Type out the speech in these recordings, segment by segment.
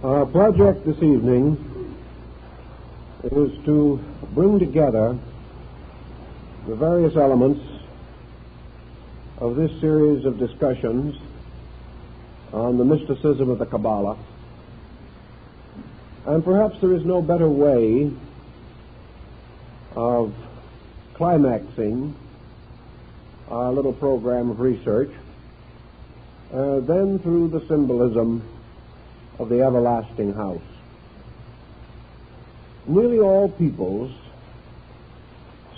Our project this evening is to bring together the various elements of this series of discussions on the mysticism of the Kabbalah, and perhaps there is no better way of climaxing our little program of research than through the symbolism of the everlasting house. Nearly all peoples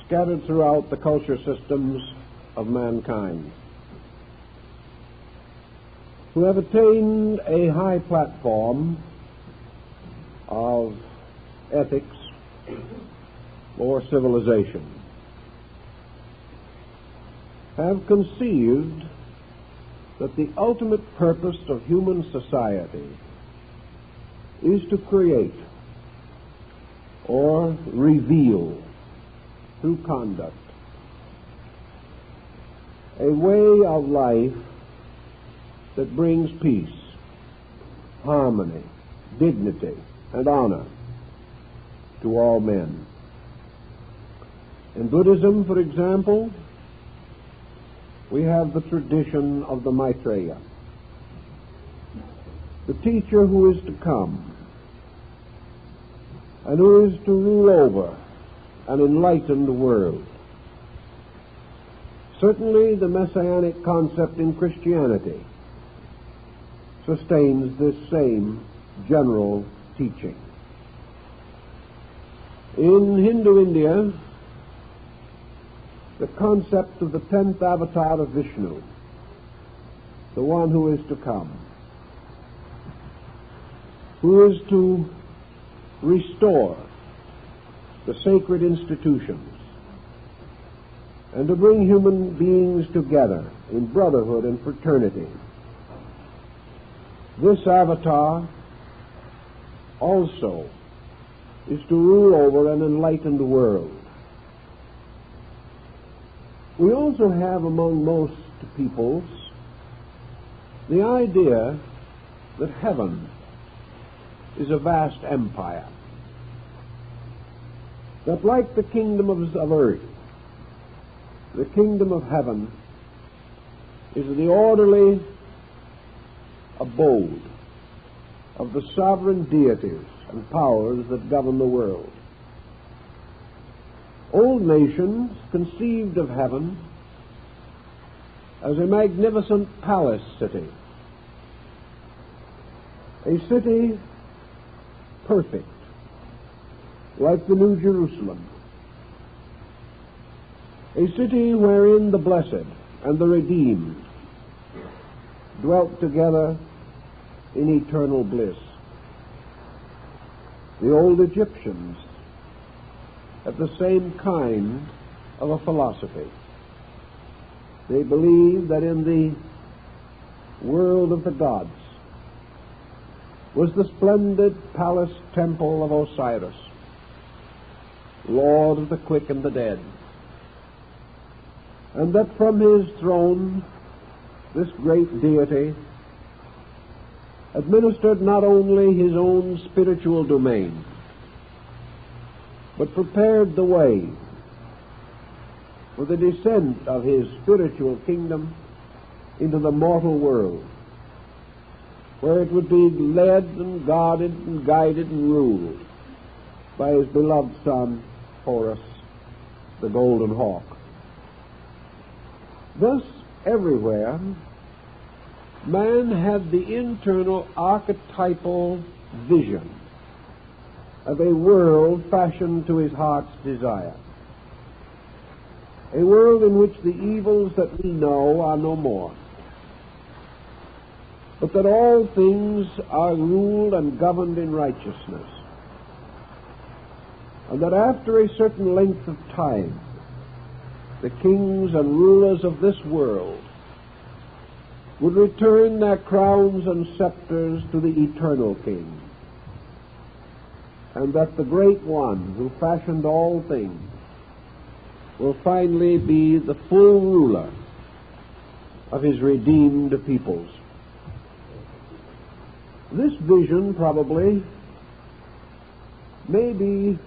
scattered throughout the culture systems of mankind who have attained a high platform of ethics or civilization have conceived that the ultimate purpose of human society is to create or reveal through conduct a way of life that brings peace, harmony, dignity, and honor to all men. In Buddhism, for example, we have the tradition of the Maitreya, the teacher who is to come and who is to rule over an enlightened world. Certainly the messianic concept in Christianity sustains this same general teaching. In Hindu India, the concept of the 10th avatar of Vishnu, the one who is to come, who is to restore the sacred institutions and to bring human beings together in brotherhood and fraternity. This avatar also is to rule over an enlightened world. We also have among most peoples the idea that heaven is a vast empire, that like the kingdom of earth, the kingdom of heaven is the orderly abode of the sovereign deities and powers that govern the world. Old nations conceived of heaven as a magnificent palace city, a city perfect, like the New Jerusalem, a city wherein the blessed and the redeemed dwelt together in eternal bliss. The old Egyptians had the same kind of a philosophy. They believed that in the world of the gods was the splendid palace temple of Osiris, Lord of the quick and the dead, and that from his throne this great deity administered not only his own spiritual domain, but prepared the way for the descent of his spiritual kingdom into the mortal world, where it would be led and guarded and guided and ruled by his beloved son, Horus, the golden hawk. Thus, everywhere, man had the internal archetypal vision of a world fashioned to his heart's desire, a world in which the evils that we know are no more, but that all things are ruled and governed in righteousness, and that after a certain length of time, the kings and rulers of this world would return their crowns and scepters to the eternal King, and that the Great One who fashioned all things will finally be the full ruler of his redeemed peoples. This vision probably may be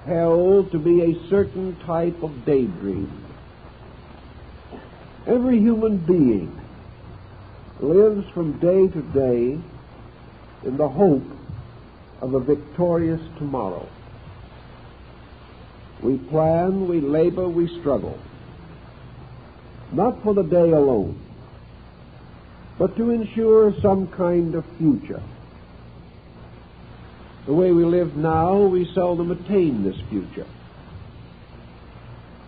held to be a certain type of daydream. Every human being lives from day to day in the hope of a victorious tomorrow. We plan, we labor, we struggle, not for the day alone, but to ensure some kind of future. The way we live now, we seldom attain this future.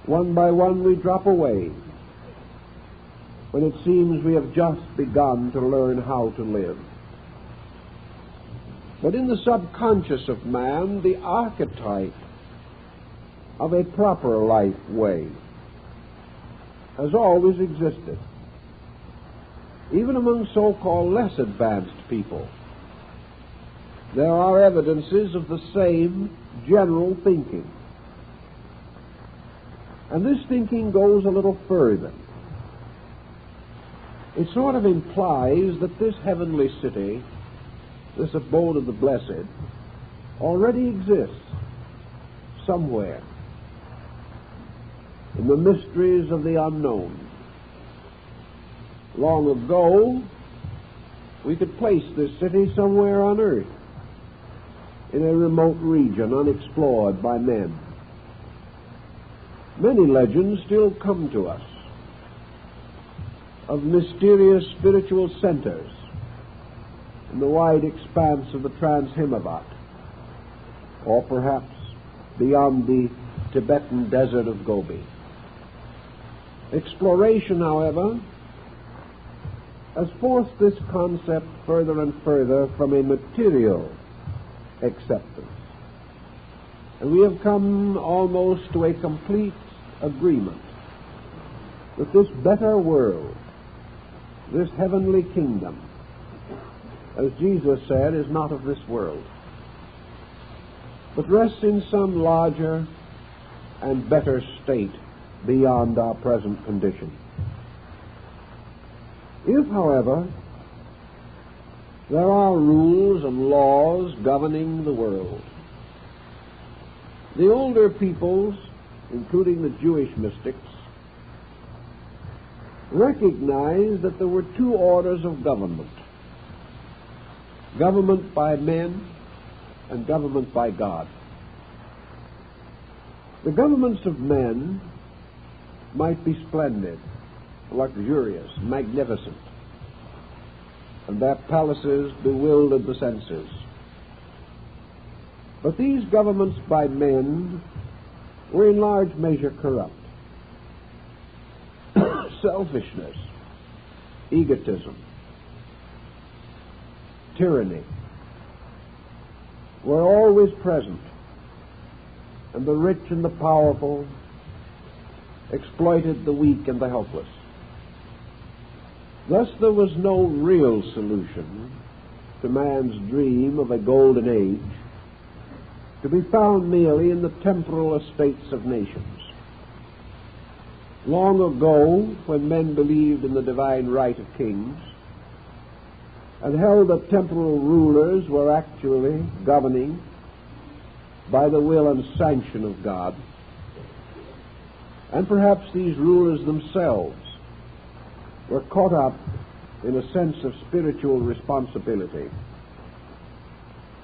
One by one we drop away when it seems we have just begun to learn how to live. But in the subconscious of man, the archetype of a proper life way has always existed, even among so-called less advanced people. There are evidences of the same general thinking. And this thinking goes a little further. It sort of implies that this heavenly city, this abode of the blessed, already exists somewhere in the mysteries of the unknown. Long ago, we could place this city somewhere on earth, in a remote region unexplored by men. Many legends still come to us of mysterious spiritual centers in the wide expanse of the Trans-Himavat, or perhaps beyond the Tibetan desert of Gobi. Exploration, however, has forced this concept further and further from a material acceptance. And we have come almost to a complete agreement that this better world, this heavenly kingdom, as Jesus said, is not of this world, but rests in some larger and better state beyond our present condition. If, however, there are rules and laws governing the world, the older peoples, including the Jewish mystics, recognized that there were two orders of government: government by men and government by God. The governments of men might be splendid, luxurious, magnificent, and their palaces bewildered the senses. But these governments by men were in large measure corrupt. Selfishness, egotism, tyranny were always present, and the rich and the powerful exploited the weak and the helpless. Thus there was no real solution to man's dream of a golden age, to be found merely in the temporal estates of nations. Long ago, when men believed in the divine right of kings and held that temporal rulers were actually governing by the will and sanction of God, and perhaps these rulers themselves were caught up in a sense of spiritual responsibility,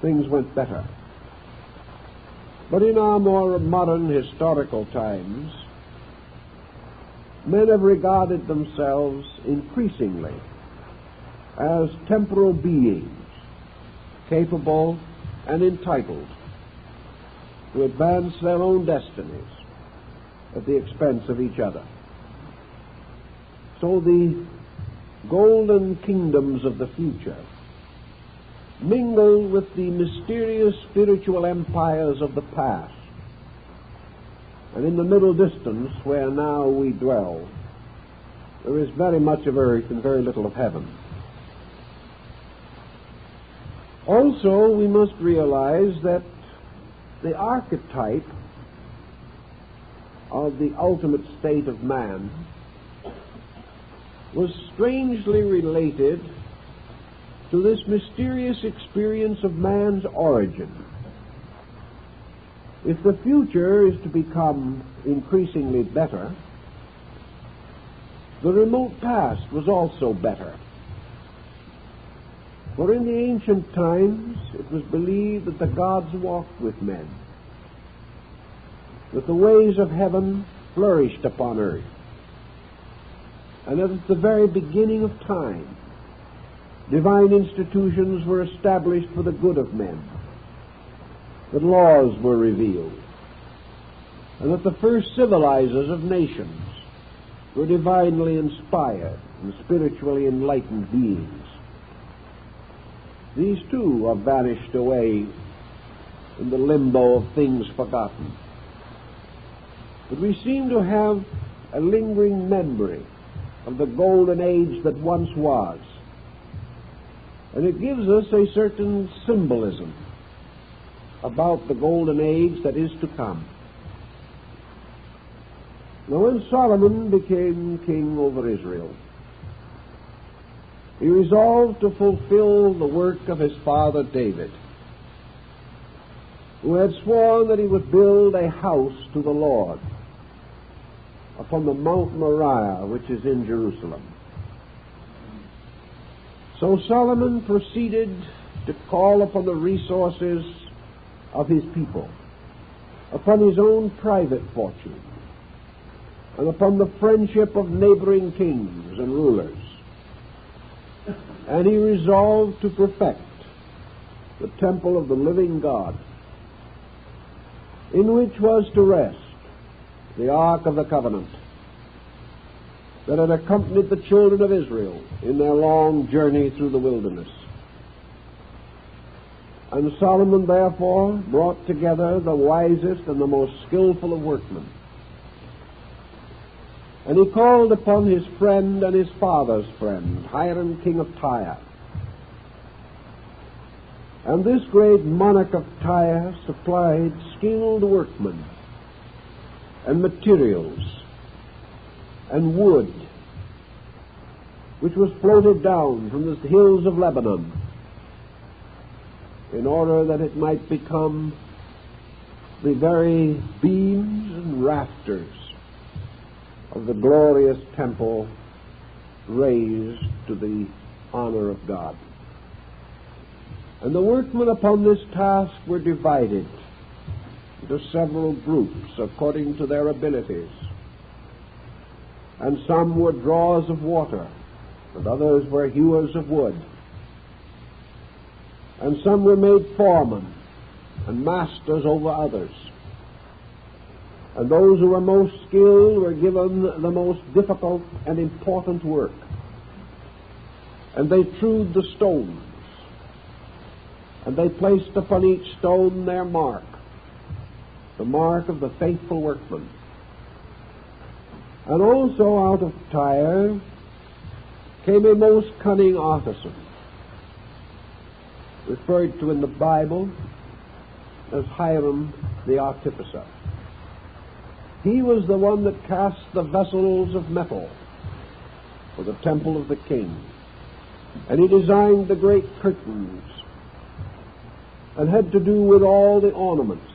things went better. But in our more modern historical times, men have regarded themselves increasingly as temporal beings, capable and entitled to advance their own destinies at the expense of each other. So the golden kingdoms of the future mingle with the mysterious spiritual empires of the past. And in the middle distance, where now we dwell, there is very much of earth and very little of heaven. Also, we must realize that the archetype of the ultimate state of man was strangely related to this mysterious experience of man's origin. If the future is to become increasingly better, the remote past was also better. For in the ancient times it was believed that the gods walked with men, that the ways of heaven flourished upon earth, and that at the very beginning of time divine institutions were established for the good of men, that laws were revealed, and that the first civilizers of nations were divinely inspired and spiritually enlightened beings. These too have vanished away in the limbo of things forgotten. But we seem to have a lingering memory of the golden age that once was, and it gives us a certain symbolism about the golden age that is to come. Now, when Solomon became king over Israel, he resolved to fulfill the work of his father David, who had sworn that he would build a house to the Lord upon the Mount Moriah, which is in Jerusalem. So Solomon proceeded to call upon the resources of his people, upon his own private fortune, and upon the friendship of neighboring kings and rulers. And he resolved to perfect the temple of the living God, in which was to rest the Ark of the Covenant that had accompanied the children of Israel in their long journey through the wilderness. And Solomon therefore brought together the wisest and the most skillful of workmen. And he called upon his friend and his father's friend, Hiram, king of Tyre. And this great monarch of Tyre supplied skilled workmen and materials and wood, which was floated down from the hills of Lebanon, in order that it might become the very beams and rafters of the glorious temple raised to the honor of God. And the workmen upon this task were divided into several groups according to their abilities. And some were drawers of water, and others were hewers of wood. And some were made foremen and masters over others. And those who were most skilled were given the most difficult and important work. And they trewed the stones, and they placed upon each stone their mark, the mark of the faithful workman. And also out of Tyre came a most cunning artisan, referred to in the Bible as Hiram the artificer. He was the one that cast the vessels of metal for the temple of the king. And he designed the great curtains and had to do with all the ornaments.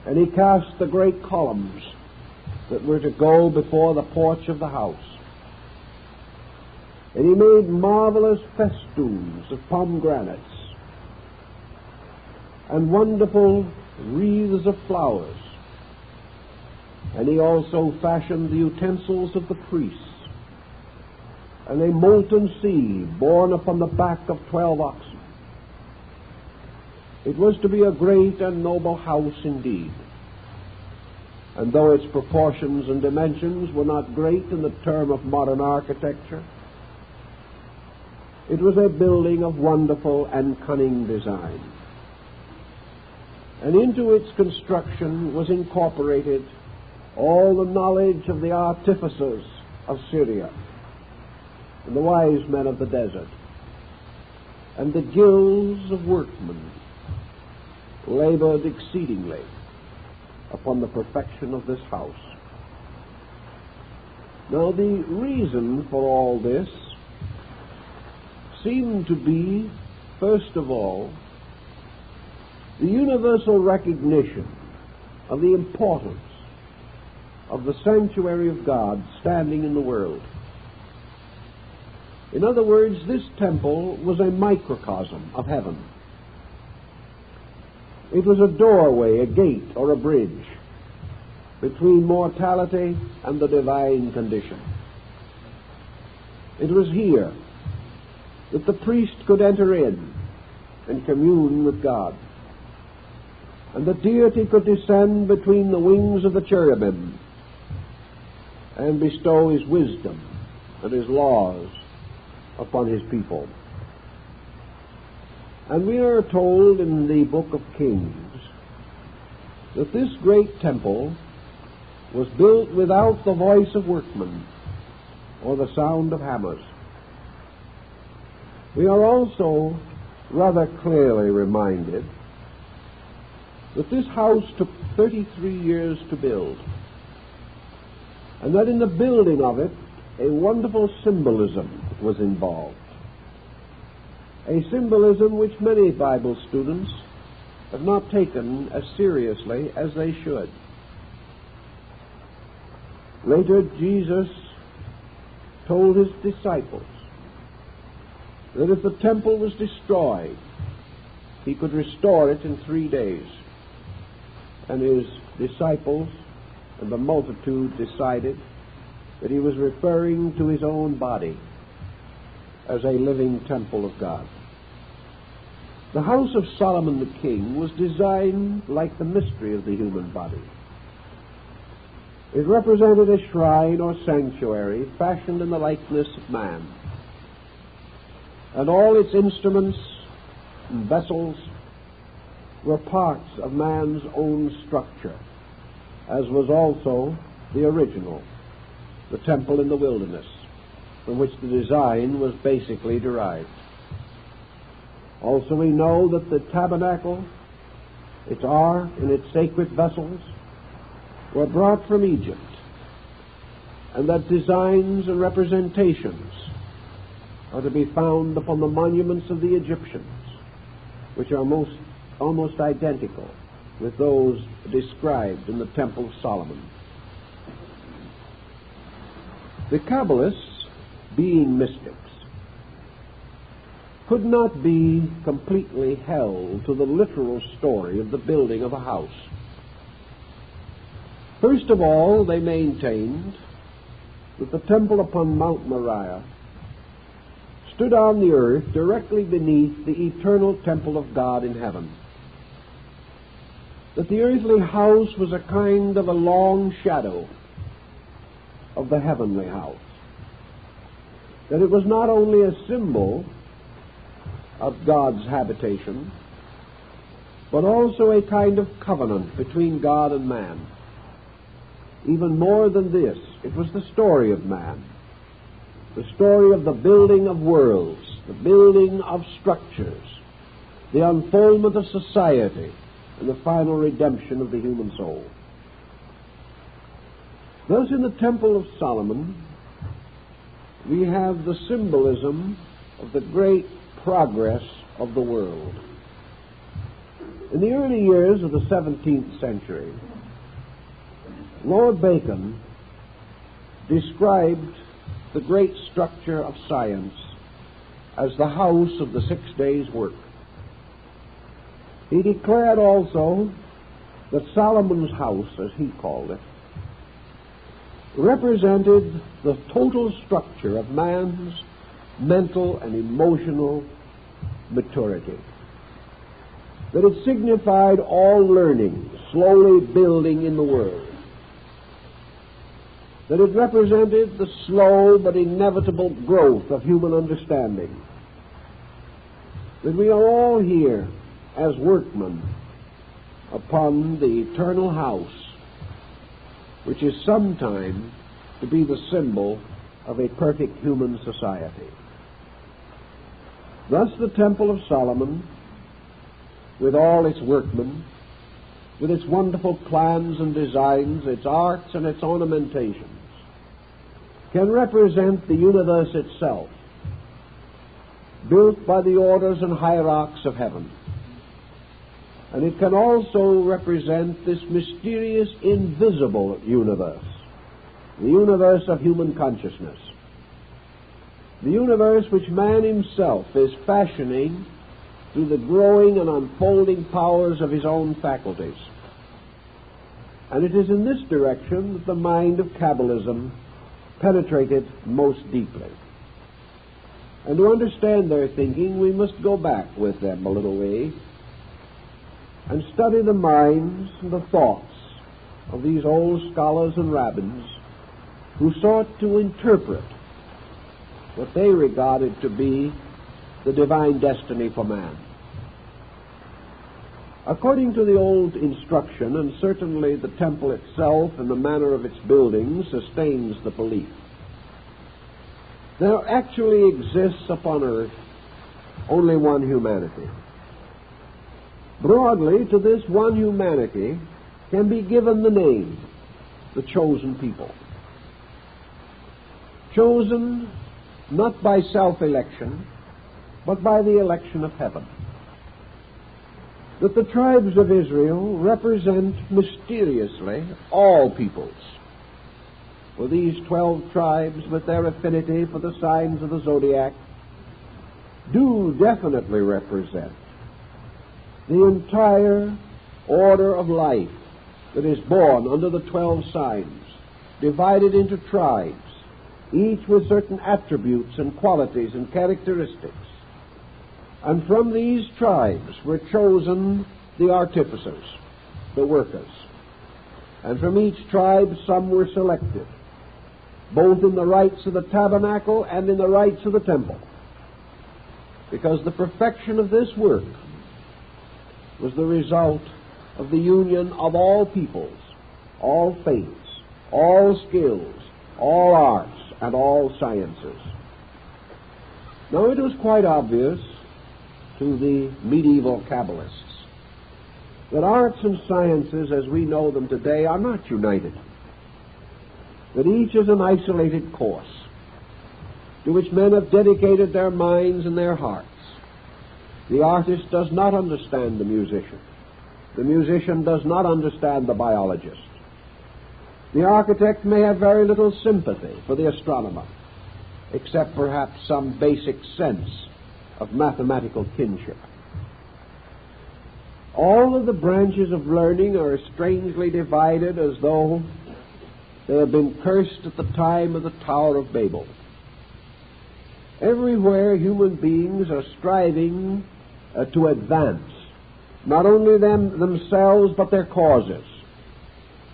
And he cast the great columns that were to go before the porch of the house. And he made marvelous festoons of pomegranates and wonderful wreaths of flowers. And he also fashioned the utensils of the priests, and a molten sea borne upon the back of 12 oxen. It was to be a great and noble house indeed. And though its proportions and dimensions were not great in the term of modern architecture, it was a building of wonderful and cunning design. And into its construction was incorporated all the knowledge of the artificers of Syria and the wise men of the desert, and the guilds of workmen labored exceedingly upon the perfection of this house. Now, the reason for all this seemed to be, first of all, the universal recognition of the importance of the sanctuary of God standing in the world. In other words, this temple was a microcosm of heaven. It was a doorway, a gate, or a bridge between mortality and the divine condition. It was here that the priest could enter in and commune with God, and the deity could descend between the wings of the cherubim and bestow his wisdom and his laws upon his people. And we are told in the book of Kings that this great temple was built without the voice of workmen or the sound of hammers. We are also rather clearly reminded that this house took 33 years to build, and that in the building of it a wonderful symbolism was involved, a symbolism which many Bible students have not taken as seriously as they should. Later, Jesus told his disciples that if the temple was destroyed, he could restore it in 3 days. And his disciples and the multitude decided that he was referring to his own body as a living temple of God. The house of Solomon the king was designed like the mystery of the human body. It represented a shrine or sanctuary fashioned in the likeness of man, and all its instruments and vessels were parts of man's own structure, as was also the original, the temple in the wilderness, from which the design was basically derived. Also, we know that the tabernacle, its ark, and its sacred vessels were brought from Egypt, and that designs and representations are to be found upon the monuments of the Egyptians, which are almost identical with those described in the Temple of Solomon. The Kabbalists, being mystics, could not be completely held to the literal story of the building of a house. First of all, they maintained that the temple upon Mount Moriah stood on the earth directly beneath the eternal temple of God in heaven. That the earthly house was a kind of a long shadow of the heavenly house. That it was not only a symbol of God's habitation, but also a kind of covenant between God and man. Even more than this, it was the story of man, the story of the building of worlds, the building of structures, the unfoldment of society, and the final redemption of the human soul. Thus, in the Temple of Solomon, we have the symbolism of the great progress of the world. In the early years of the 17th century, Lord Bacon described the great structure of science as the house of the 6 days' work. He declared also that Solomon's house, as he called it, represented the total structure of man's mental and emotional maturity. That it signified all learning slowly building in the world. That it represented the slow but inevitable growth of human understanding. That we are all here as workmen upon the eternal house, which is sometime to be the symbol of a perfect human society. Thus the Temple of Solomon, with all its workmen, with its wonderful plans and designs, its arts and its ornamentations, can represent the universe itself, built by the orders and hierarchs of heaven. And it can also represent this mysterious, invisible universe, the universe of human consciousness, the universe which man himself is fashioning through the growing and unfolding powers of his own faculties. And it is in this direction that the mind of Kabbalism penetrated most deeply. And to understand their thinking, we must go back with them a little way and study the minds and the thoughts of these old scholars and rabbins who sought to interpret what they regarded to be the divine destiny for man. According to the old instruction, and certainly the temple itself and the manner of its building sustains the belief, there actually exists upon earth only one humanity. Broadly, to this one humanity can be given the name, the chosen people. Chosen not by self-election, but by the election of heaven. That the tribes of Israel represent mysteriously all peoples. For these 12 tribes, with their affinity for the signs of the zodiac, do definitely represent the entire order of life that is born under the 12 signs, divided into tribes, each with certain attributes and qualities and characteristics. And from these tribes were chosen the artificers, the workers. And from each tribe some were selected, both in the rites of the tabernacle and in the rites of the temple, because the perfection of this work was the result of the union of all peoples, all faiths, all skills, all arts, and all sciences. Now, it was quite obvious to the medieval Kabbalists that arts and sciences as we know them today are not united, that each is an isolated course to which men have dedicated their minds and their hearts. The artist does not understand the musician. The musician does not understand the biologist. The architect may have very little sympathy for the astronomer, except perhaps some basic sense of mathematical kinship. All of the branches of learning are strangely divided, as though they had been cursed at the time of the Tower of Babel. Everywhere human beings are striving to advance, not only themselves, but their causes.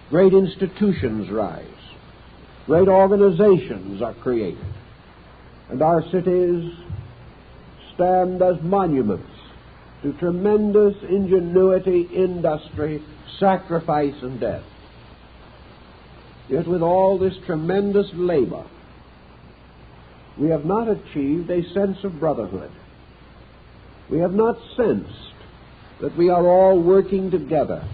Great institutions rise. Great organizations are created. And our cities stand as monuments to tremendous ingenuity, industry, sacrifice, and death. Yet with all this tremendous labor, we have not achieved a sense of brotherhood. We have not sensed that we are all working together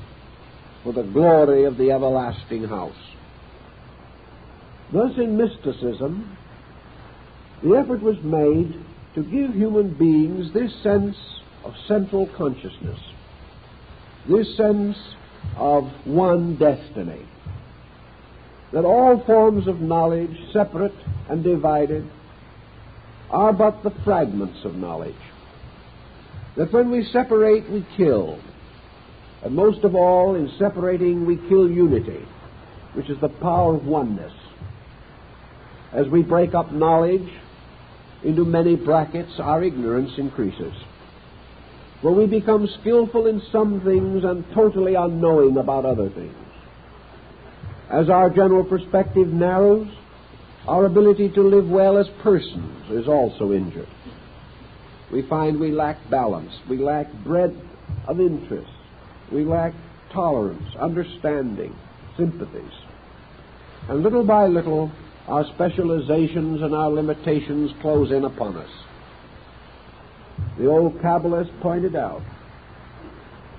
for the glory of the everlasting house. Thus, in mysticism, the effort was made to give human beings this sense of central consciousness, this sense of one destiny, that all forms of knowledge, separate and divided, are but the fragments of knowledge, that when we separate, we kill, and most of all, in separating, we kill unity, which is the power of oneness. As we break up knowledge into many brackets, our ignorance increases. For we become skillful in some things and totally unknowing about other things. As our general perspective narrows, our ability to live well as persons is also injured. We find we lack balance, we lack breadth of interest, we lack tolerance, understanding, sympathies. And little by little, our specializations and our limitations close in upon us. The old Kabbalist pointed out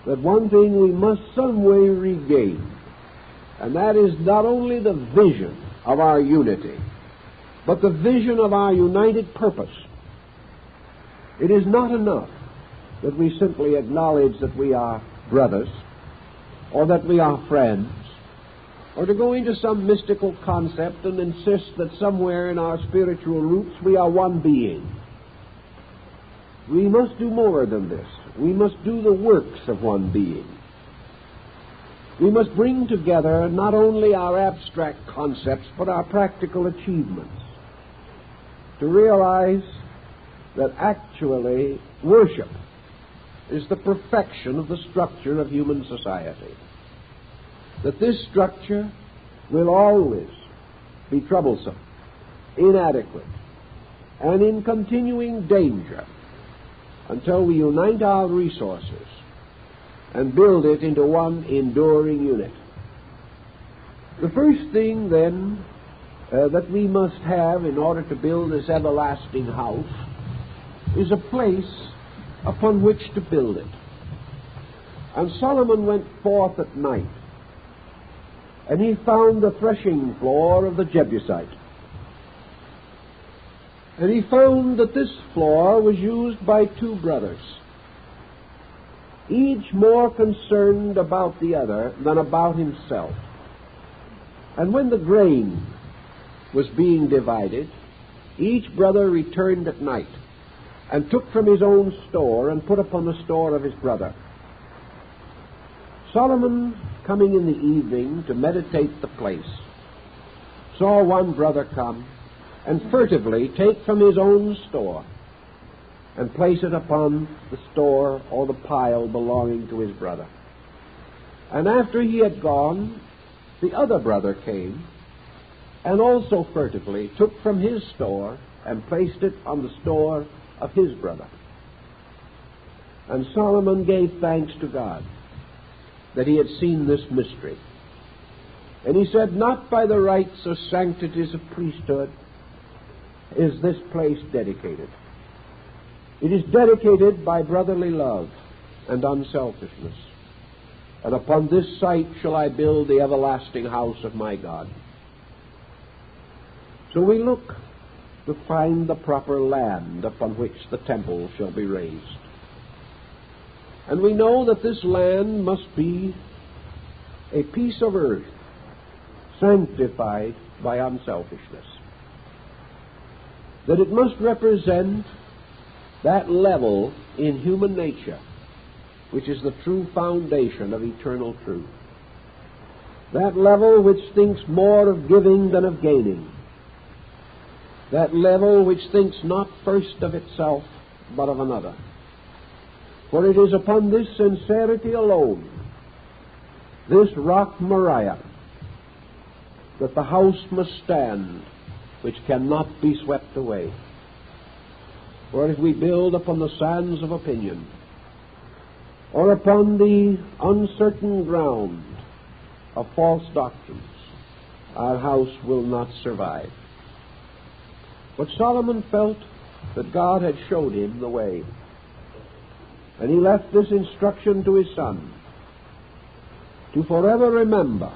that one thing we must some way regain, and that is not only the vision of our unity, but the vision of our united purpose. It is not enough that we simply acknowledge that we are brothers, or that we are friends, or to go into some mystical concept and insist that somewhere in our spiritual roots we are one being. We must do more than this. We must do the works of one being. We must bring together not only our abstract concepts, but our practical achievements, to realize that actually worship is the perfection of the structure of human society. That this structure will always be troublesome, inadequate, and in continuing danger until we unite our resources and build it into one enduring unit. The first thing, then, that we must have in order to build this everlasting house is a place upon which to build it. And Solomon went forth at night, and he found the threshing floor of the Jebusite. And he found that this floor was used by two brothers, each more concerned about the other than about himself. And when the grain was being divided, each brother returned at night and took from his own store and put upon the store of his brother. Solomon, coming in the evening to meditate the place, saw one brother come and furtively take from his own store and place it upon the store or the pile belonging to his brother. And after he had gone, the other brother came and also furtively took from his store and placed it on the store of his brother. And Solomon gave thanks to God that he had seen this mystery. And he said, not by the rights or sanctities of priesthood is this place dedicated. It is dedicated by brotherly love and unselfishness. And upon this site shall I build the everlasting house of my God. So we look to find the proper land upon which the temple shall be raised. And we know that this land must be a piece of earth sanctified by unselfishness. That it must represent that level in human nature which is the true foundation of eternal truth. That level which thinks more of giving than of gaining. That level which thinks not first of itself, but of another. For it is upon this sincerity alone, this rock Moriah, that the house must stand, which cannot be swept away. For if we build upon the sands of opinion, or upon the uncertain ground of false doctrines, our house will not survive. But Solomon felt that God had showed him the way. And he left this instruction to his son, to forever remember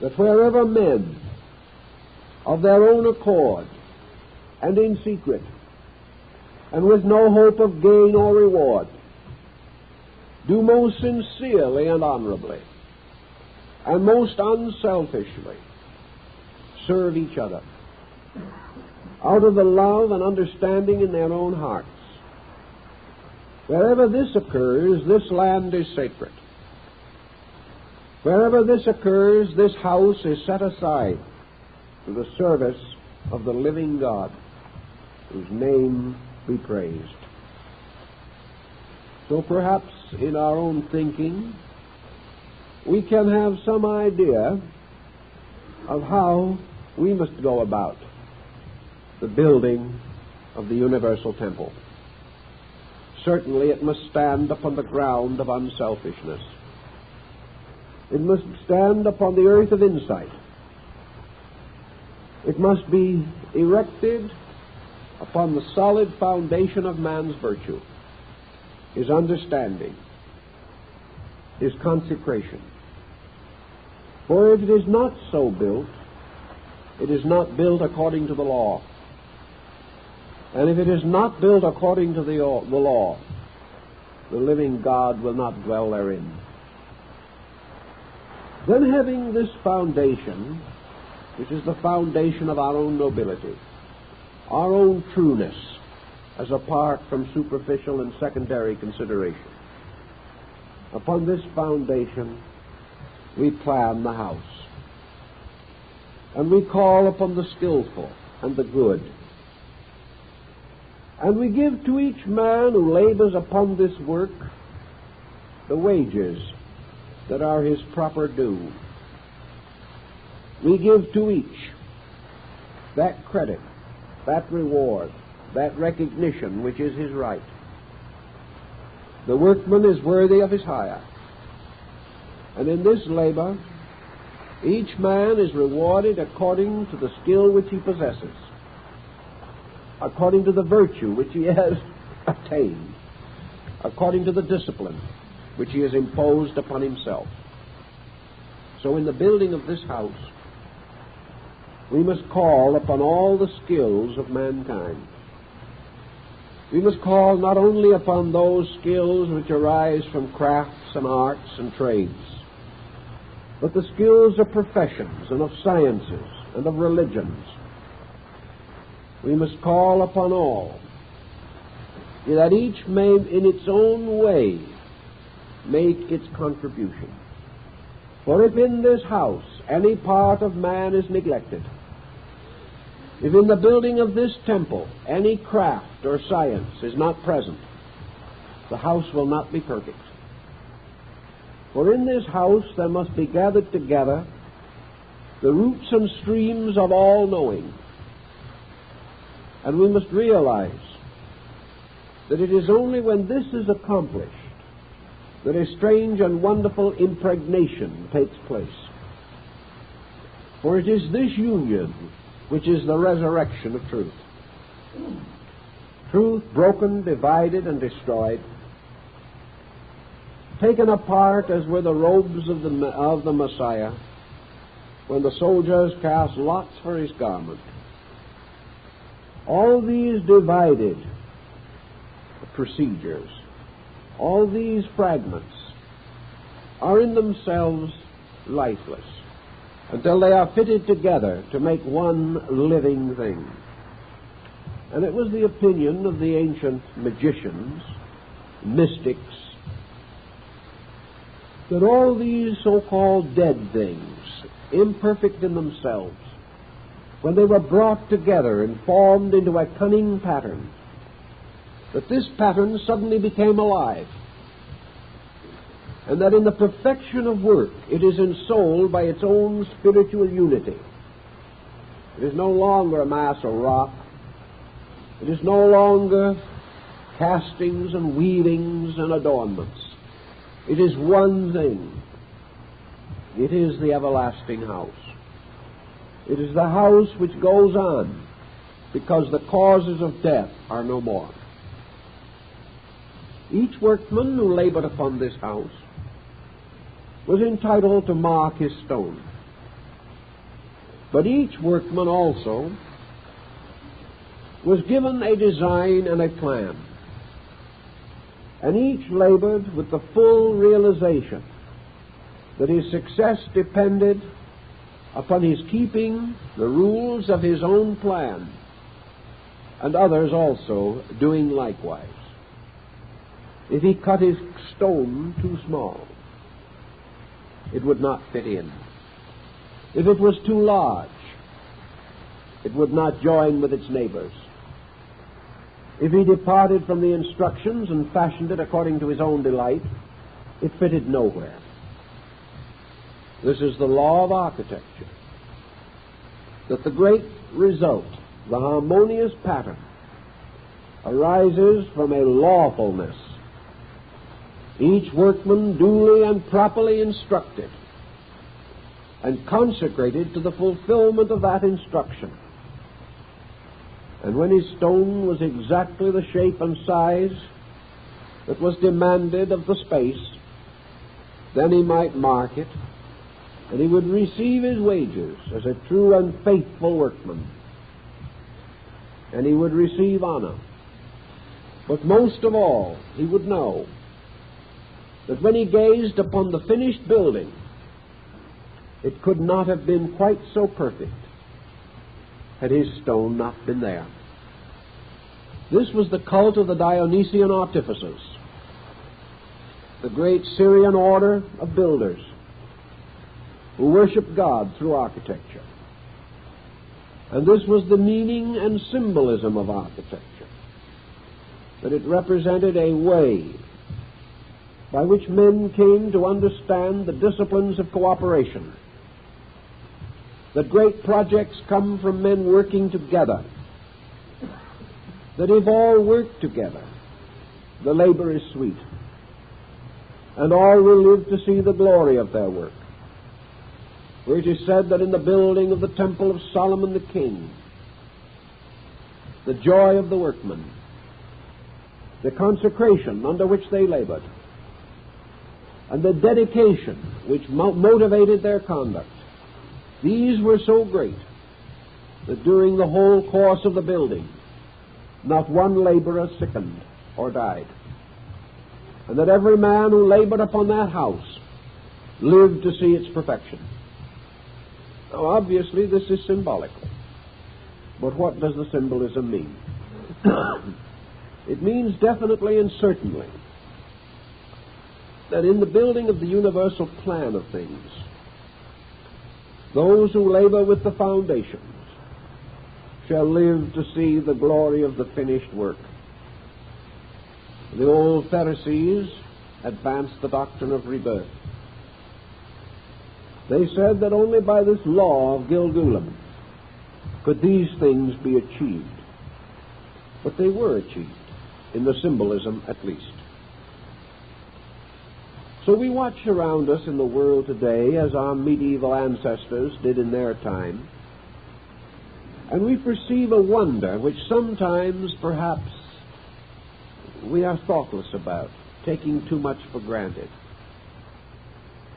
that wherever men, of their own accord, and in secret, and with no hope of gain or reward, do most sincerely and honorably, and most unselfishly serve each other, out of the love and understanding in their own hearts. Wherever this occurs, this land is sacred. Wherever this occurs, this house is set aside to the service of the living God, whose name be praised. So perhaps in our own thinking, we can have some idea of how we must go about the building of the universal temple. Certainly it must stand upon the ground of unselfishness. It must stand upon the earth of insight. It must be erected upon the solid foundation of man's virtue, his understanding, his consecration. For if it is not so built, it is not built according to the law. And if it is not built according to the law, the living God will not dwell therein. Then, having this foundation, which is the foundation of our own nobility, our own trueness, as apart from superficial and secondary consideration, upon this foundation we plan the house. And we call upon the skillful and the good. And we give to each man who labors upon this work the wages that are his proper due. We give to each that credit, that reward, that recognition which is his right. The workman is worthy of his hire. And in this labor, each man is rewarded according to the skill which he possesses, according to the virtue which he has attained, according to the discipline which he has imposed upon himself. So in the building of this house, we must call upon all the skills of mankind. We must call not only upon those skills which arise from crafts and arts and trades, but the skills of professions and of sciences and of religions. We must call upon all, that each may in its own way make its contribution. For if in this house any part of man is neglected, if in the building of this temple any craft or science is not present, the house will not be perfect. For in this house there must be gathered together the roots and streams of all knowing. And we must realize that it is only when this is accomplished that a strange and wonderful impregnation takes place. For it is this union which is the resurrection of truth. Truth broken, divided, and destroyed, taken apart as were the robes of the Messiah when the soldiers cast lots for his garment. All these divided procedures, all these fragments are in themselves lifeless until they are fitted together to make one living thing. And it was the opinion of the ancient magicians, mystics, that all these so-called dead things, imperfect in themselves, when they were brought together and formed into a cunning pattern, that this pattern suddenly became alive, and that in the perfection of work it is ensouled by its own spiritual unity. It is no longer a mass of rock. It is no longer castings and weavings and adornments. It is one thing. It is the everlasting house. It is the house which goes on because the causes of death are no more. Each workman who labored upon this house was entitled to mark his stone. But each workman also was given a design and a plan. And each labored with the full realization that his success depended upon his keeping the rules of his own plan, and others also doing likewise. If he cut his stone too small, it would not fit in. If it was too large, it would not join with its neighbors. If he departed from the instructions and fashioned it according to his own delight, it fitted nowhere. This is the law of architecture, that the great result, the harmonious pattern, arises from a lawfulness. Each workman duly and properly instructed and consecrated to the fulfillment of that instruction. And when his stone was exactly the shape and size that was demanded of the space, then he might mark it, and he would receive his wages as a true and faithful workman. and he would receive honor. But most of all, he would know that when he gazed upon the finished building, it could not have been quite so perfect had his stone not been there. This was the cult of the Dionysian artificers, the great Syrian order of builders who worshiped God through architecture. And this was the meaning and symbolism of architecture, that it represented a way by which men came to understand the disciplines of cooperation, that great projects come from men working together, that if all work together, the labor is sweet, and all will live to see the glory of their work. For it is said that in the building of the temple of Solomon the king, the joy of the workmen, the consecration under which they labored, and the dedication which motivated their conduct, these were so great that during the whole course of the building, not one laborer sickened or died, and that every man who labored upon that house lived to see its perfection. Now, obviously, this is symbolical. But what does the symbolism mean? It means definitely and certainly that in the building of the universal plan of things, those who labor with the foundations shall live to see the glory of the finished work. The old Pharisees advanced the doctrine of rebirth. They said that only by this law of Gilgulim could these things be achieved. But they were achieved, in the symbolism at least. So we watch around us in the world today as our medieval ancestors did in their time, and we perceive a wonder which sometimes perhaps we are thoughtless about, taking too much for granted.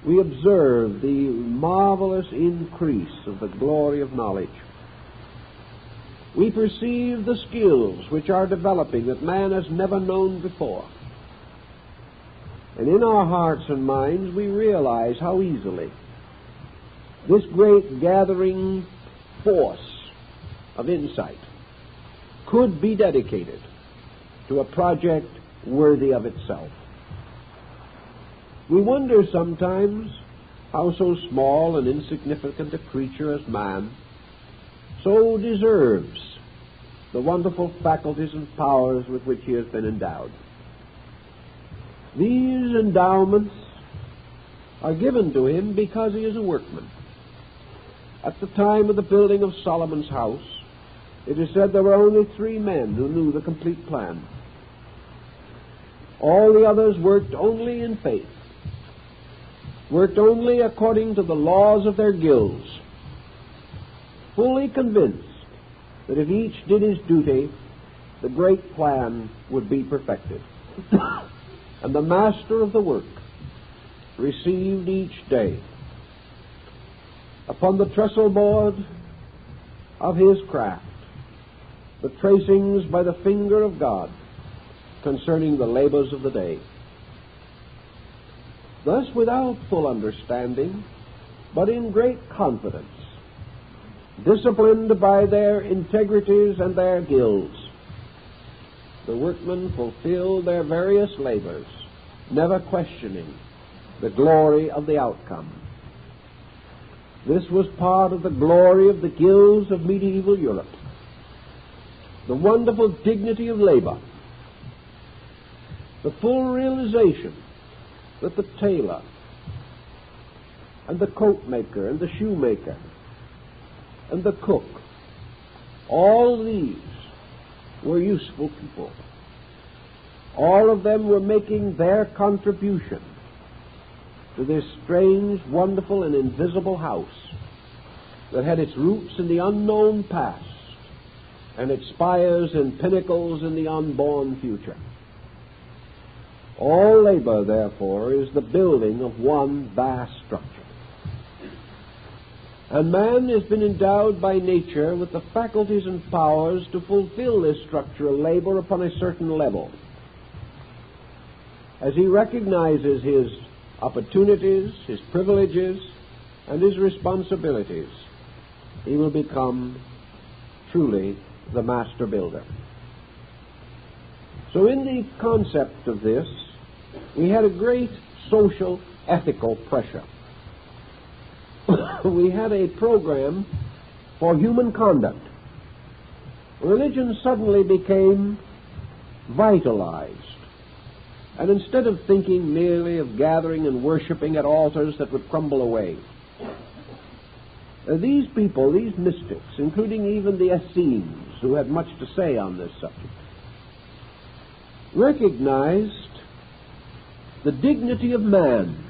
We observe the marvelous increase of the glory of knowledge. We perceive the skills which are developing that man has never known before. And in our hearts and minds we realize how easily this great gathering force of insight could be dedicated to a project worthy of itself. We wonder sometimes how so small and insignificant a creature as man so deserves the wonderful faculties and powers with which he has been endowed. These endowments are given to him because he is a workman. At the time of the building of Solomon's house, it is said there were only 3 men who knew the complete plan. All the others worked only in faith, worked only according to the laws of their guilds, fully convinced that if each did his duty, the great plan would be perfected. And the master of the work received each day upon the trestle board of his craft the tracings by the finger of God concerning the labors of the day. Thus, without full understanding, but in great confidence, disciplined by their integrities and their guilds, the workmen fulfilled their various labors, never questioning the glory of the outcome. This was part of the glory of the guilds of medieval Europe, the wonderful dignity of labor, the full realization that the tailor and the coat maker and the shoemaker and the cook, all these were useful people. All of them were making their contribution to this strange, wonderful, and invisible house that had its roots in the unknown past and its spires and pinnacles in the unborn future. All labor, therefore, is the building of one vast structure. And man has been endowed by nature with the faculties and powers to fulfill this structural labor upon a certain level. As he recognizes his opportunities, his privileges, and his responsibilities, he will become truly the master builder. So in the concept of this, we had a great social, ethical pressure. We had a program for human conduct. Religion suddenly became vitalized. And instead of thinking merely of gathering and worshiping at altars that would crumble away, these people, these mystics, including even the Essenes, who had much to say on this subject, recognized the dignity of man,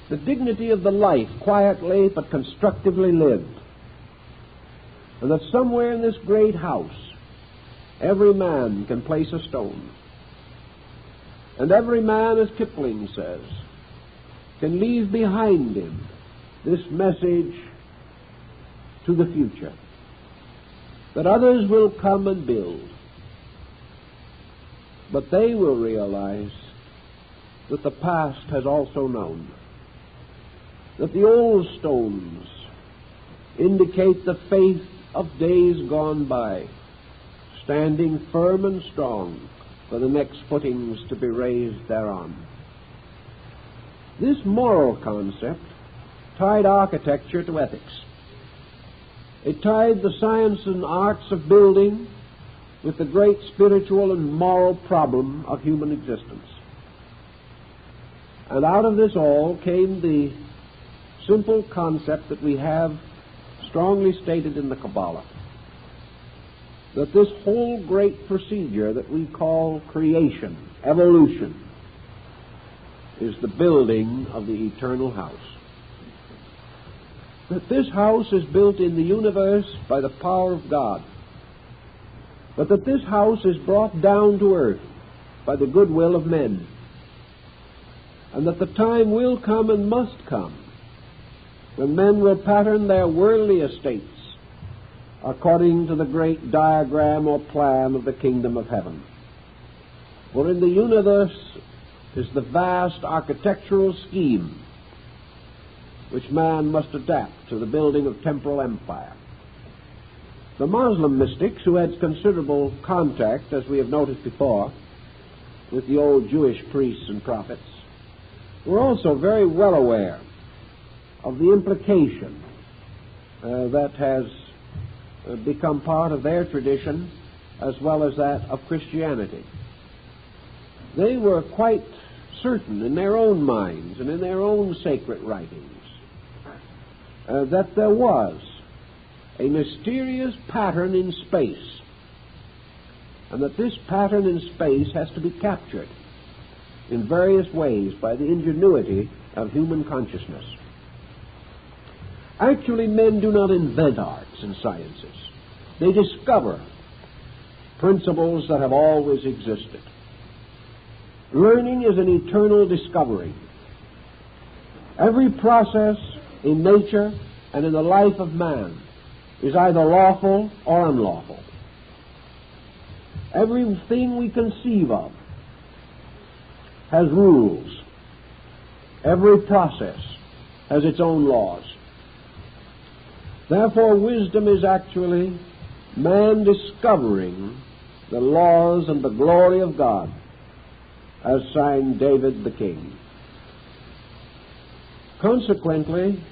the dignity of the life, quietly but constructively lived, and that somewhere in this great house every man can place a stone, and every man, as Kipling says, can leave behind him this message to the future, that others will come and build, but they will realize that the past has also known, that the old stones indicate the faith of days gone by, standing firm and strong for the next footings to be raised thereon. This moral concept tied architecture to ethics. It tied the science and arts of building with the great spiritual and moral problem of human existence. And out of this all came the simple concept that we have strongly stated in the Kabbalah, that this whole great procedure that we call creation, evolution, is the building of the eternal house. That this house is built in the universe by the power of God, but that this house is brought down to earth by the goodwill of men, and that the time will come and must come when men will pattern their worldly estates according to the great diagram or plan of the kingdom of heaven. For in the universe is the vast architectural scheme which man must adapt to the building of temporal empire. The Muslim mystics, who had considerable contact, as we have noticed before, with the old Jewish priests and prophets, were also very well aware of the implication that has become part of their tradition as well as that of Christianity. They were quite certain in their own minds and in their own sacred writings that there was a mysterious pattern in space, and that this pattern in space has to be captured in various ways by the ingenuity of human consciousness. Actually, men do not invent arts and sciences. They discover principles that have always existed. Learning is an eternal discovery. Every process in nature and in the life of man is either lawful or unlawful. Everything we conceive of has rules. Every process has its own laws. Therefore, wisdom is actually man discovering the laws and the glory of God, as sang David the king. Consequently,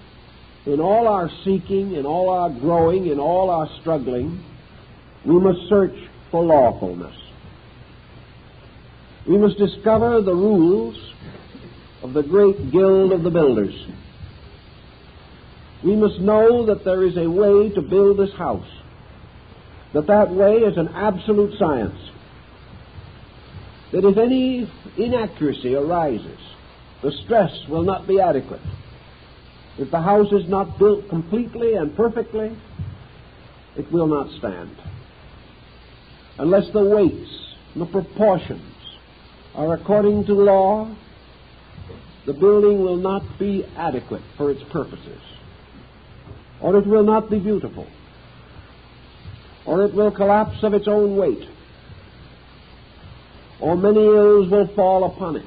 in all our seeking, in all our growing, in all our struggling, we must search for lawfulness. We must discover the rules of the great guild of the builders. We must know that there is a way to build this house, that way is an absolute science, that if any inaccuracy arises, the stress will not be adequate. If the house is not built completely and perfectly, it will not stand. Unless the weights and the proportions are according to law, the building will not be adequate for its purposes. or it will not be beautiful, or it will collapse of its own weight, or many ills will fall upon it,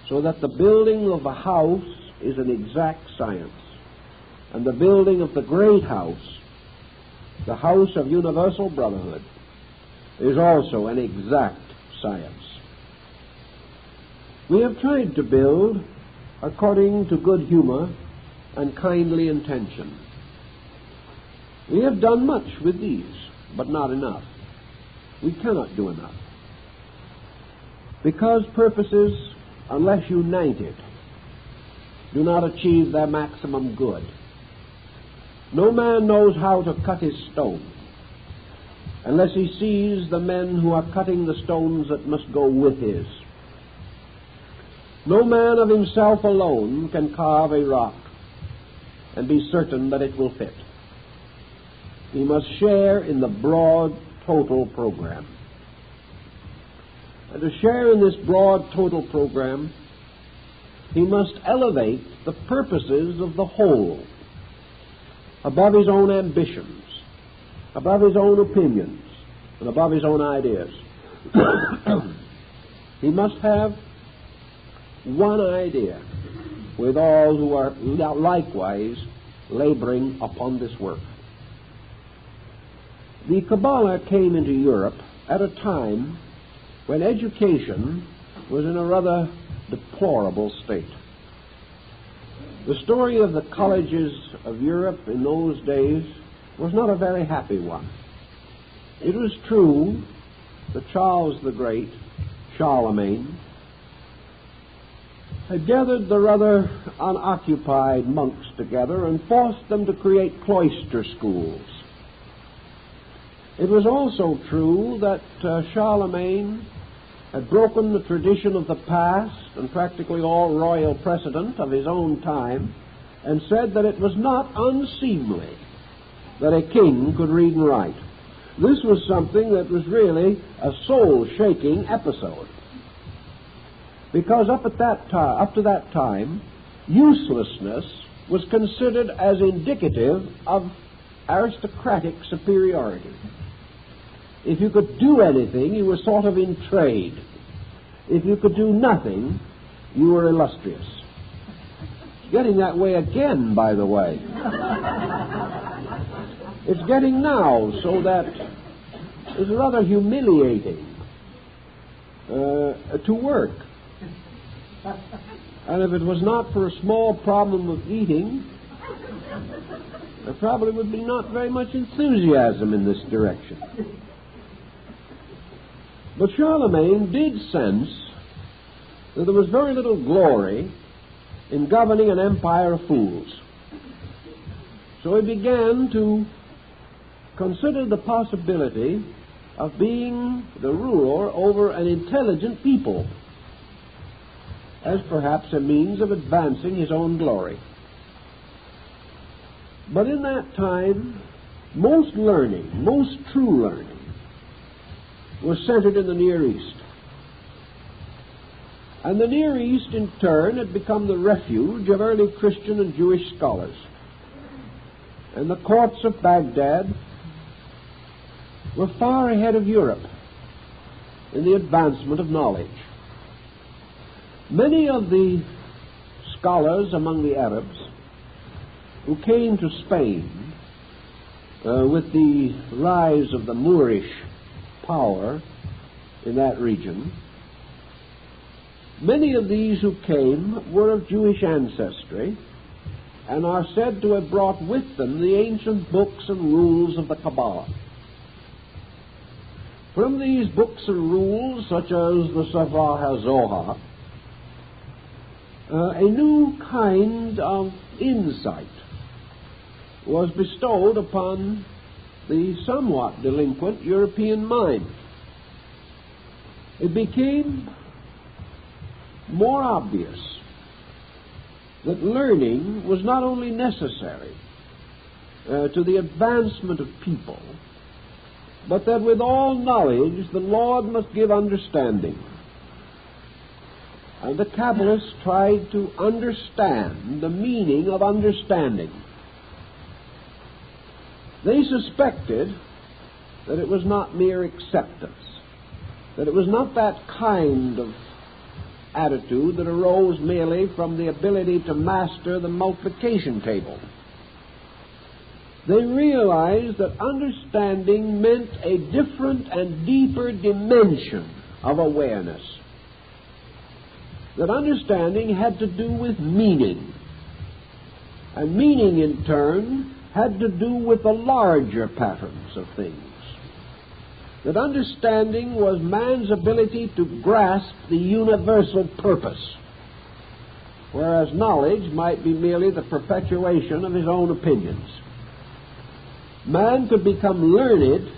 so that the building of a house is an exact science, and the building of the great house, the house of universal brotherhood, is also an exact science. We have tried to build according to good humor and kindly intention. We have done much with these, but not enough. We cannot do enough, because purposes, unless united, do not achieve their maximum good. No man knows how to cut his stone unless he sees the men who are cutting the stones that must go with his. No man of himself alone can carve a rock and be certain that it will fit. He must share in the broad total program. And to share in this broad total program, he must elevate the purposes of the whole above his own ambitions, above his own opinions, and above his own ideas. He must have one idea with all who are likewise laboring upon this work. The Kabbalah came into Europe at a time when education was in a rather deplorable state. The story of the colleges of Europe in those days was not a very happy one. It was true that Charles the Great, Charlemagne, had gathered the rather unoccupied monks together and forced them to create cloister schools. It was also true that Charlemagne had broken the tradition of the past and practically all royal precedent of his own time, and said that it was not unseemly that a king could read and write. This was something that was really a soul-shaking episode, because up to that time, uselessness was considered as indicative of aristocratic superiority. If you could do anything, you were sort of in trade. If you could do nothing, you were illustrious. It's getting that way again, by the way. It's getting now so that it's rather humiliating to work. And if it was not for a small problem of eating, there probably would be not very much enthusiasm in this direction. But Charlemagne did sense that there was very little glory in governing an empire of fools. So he began to consider the possibility of being the ruler over an intelligent people, as perhaps a means of advancing his own glory. But in that time, most learning, most true learning, was centered in the Near East. And the Near East, in turn, had become the refuge of early Christian and Jewish scholars. And the courts of Baghdad were far ahead of Europe in the advancement of knowledge. Many of the scholars among the Arabs who came to Spain with the rise of the Moorish power in that region, many of these who came were of Jewish ancestry and are said to have brought with them the ancient books and rules of the Kabbalah. From these books and rules, such as the Sefer HaZohar, a new kind of insight was bestowed upon the somewhat delinquent European mind. It became more obvious that learning was not only necessary to the advancement of people, but that with all knowledge the Lord must give understanding. And the Kabbalists tried to understand the meaning of understanding. They suspected that it was not mere acceptance, that it was not that kind of attitude that arose merely from the ability to master the multiplication table. They realized that understanding meant a different and deeper dimension of awareness, that understanding had to do with meaning, and meaning in turn had to do with the larger patterns of things, that understanding was man's ability to grasp the universal purpose, whereas knowledge might be merely the perpetuation of his own opinions. Man could become learned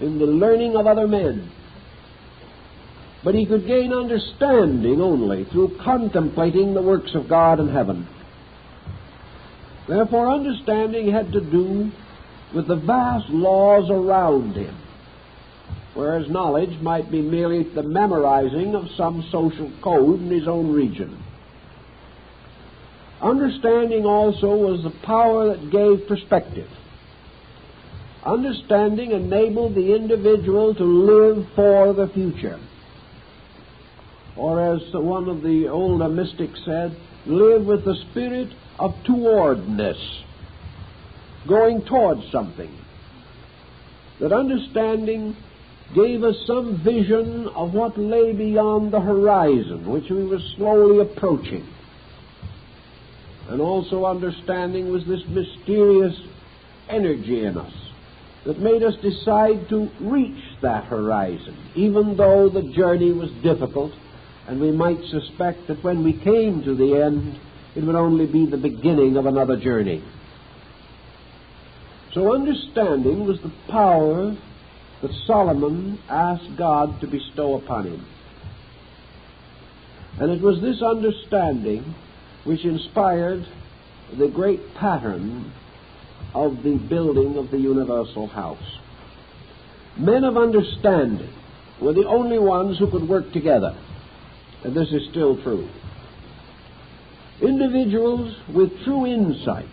in the learning of other men, but he could gain understanding only through contemplating the works of God in heaven. Therefore, understanding had to do with the vast laws around him, whereas knowledge might be merely the memorizing of some social code in his own region. Understanding also was the power that gave perspective. Understanding enabled the individual to live for the future, or as one of the older mystics said, live with the spirit of towardness, going towards something. That understanding gave us some vision of what lay beyond the horizon, which we were slowly approaching. And also understanding was this mysterious energy in us that made us decide to reach that horizon, even though the journey was difficult, and we might suspect that when we came to the end, it would only be the beginning of another journey. So understanding was the power that Solomon asked God to bestow upon him. And it was this understanding which inspired the great pattern of the building of the universal house. Men of understanding were the only ones who could work together, and this is still true. Individuals with true insight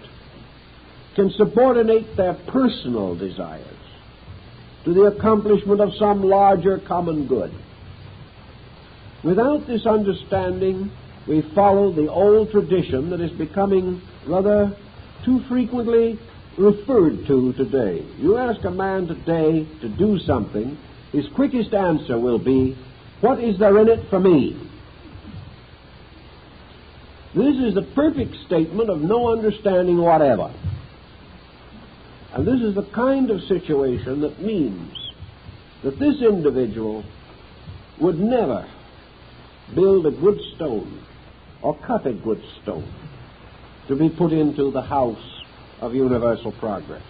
can subordinate their personal desires to the accomplishment of some larger common good. Without this understanding, we follow the old tradition that is becoming rather too frequently referred to today. You ask a man today to do something, his quickest answer will be, "What is there in it for me?" This is the perfect statement of no understanding whatever. And this is the kind of situation that means that this individual would never build a good stone or cut a good stone to be put into the house of universal progress.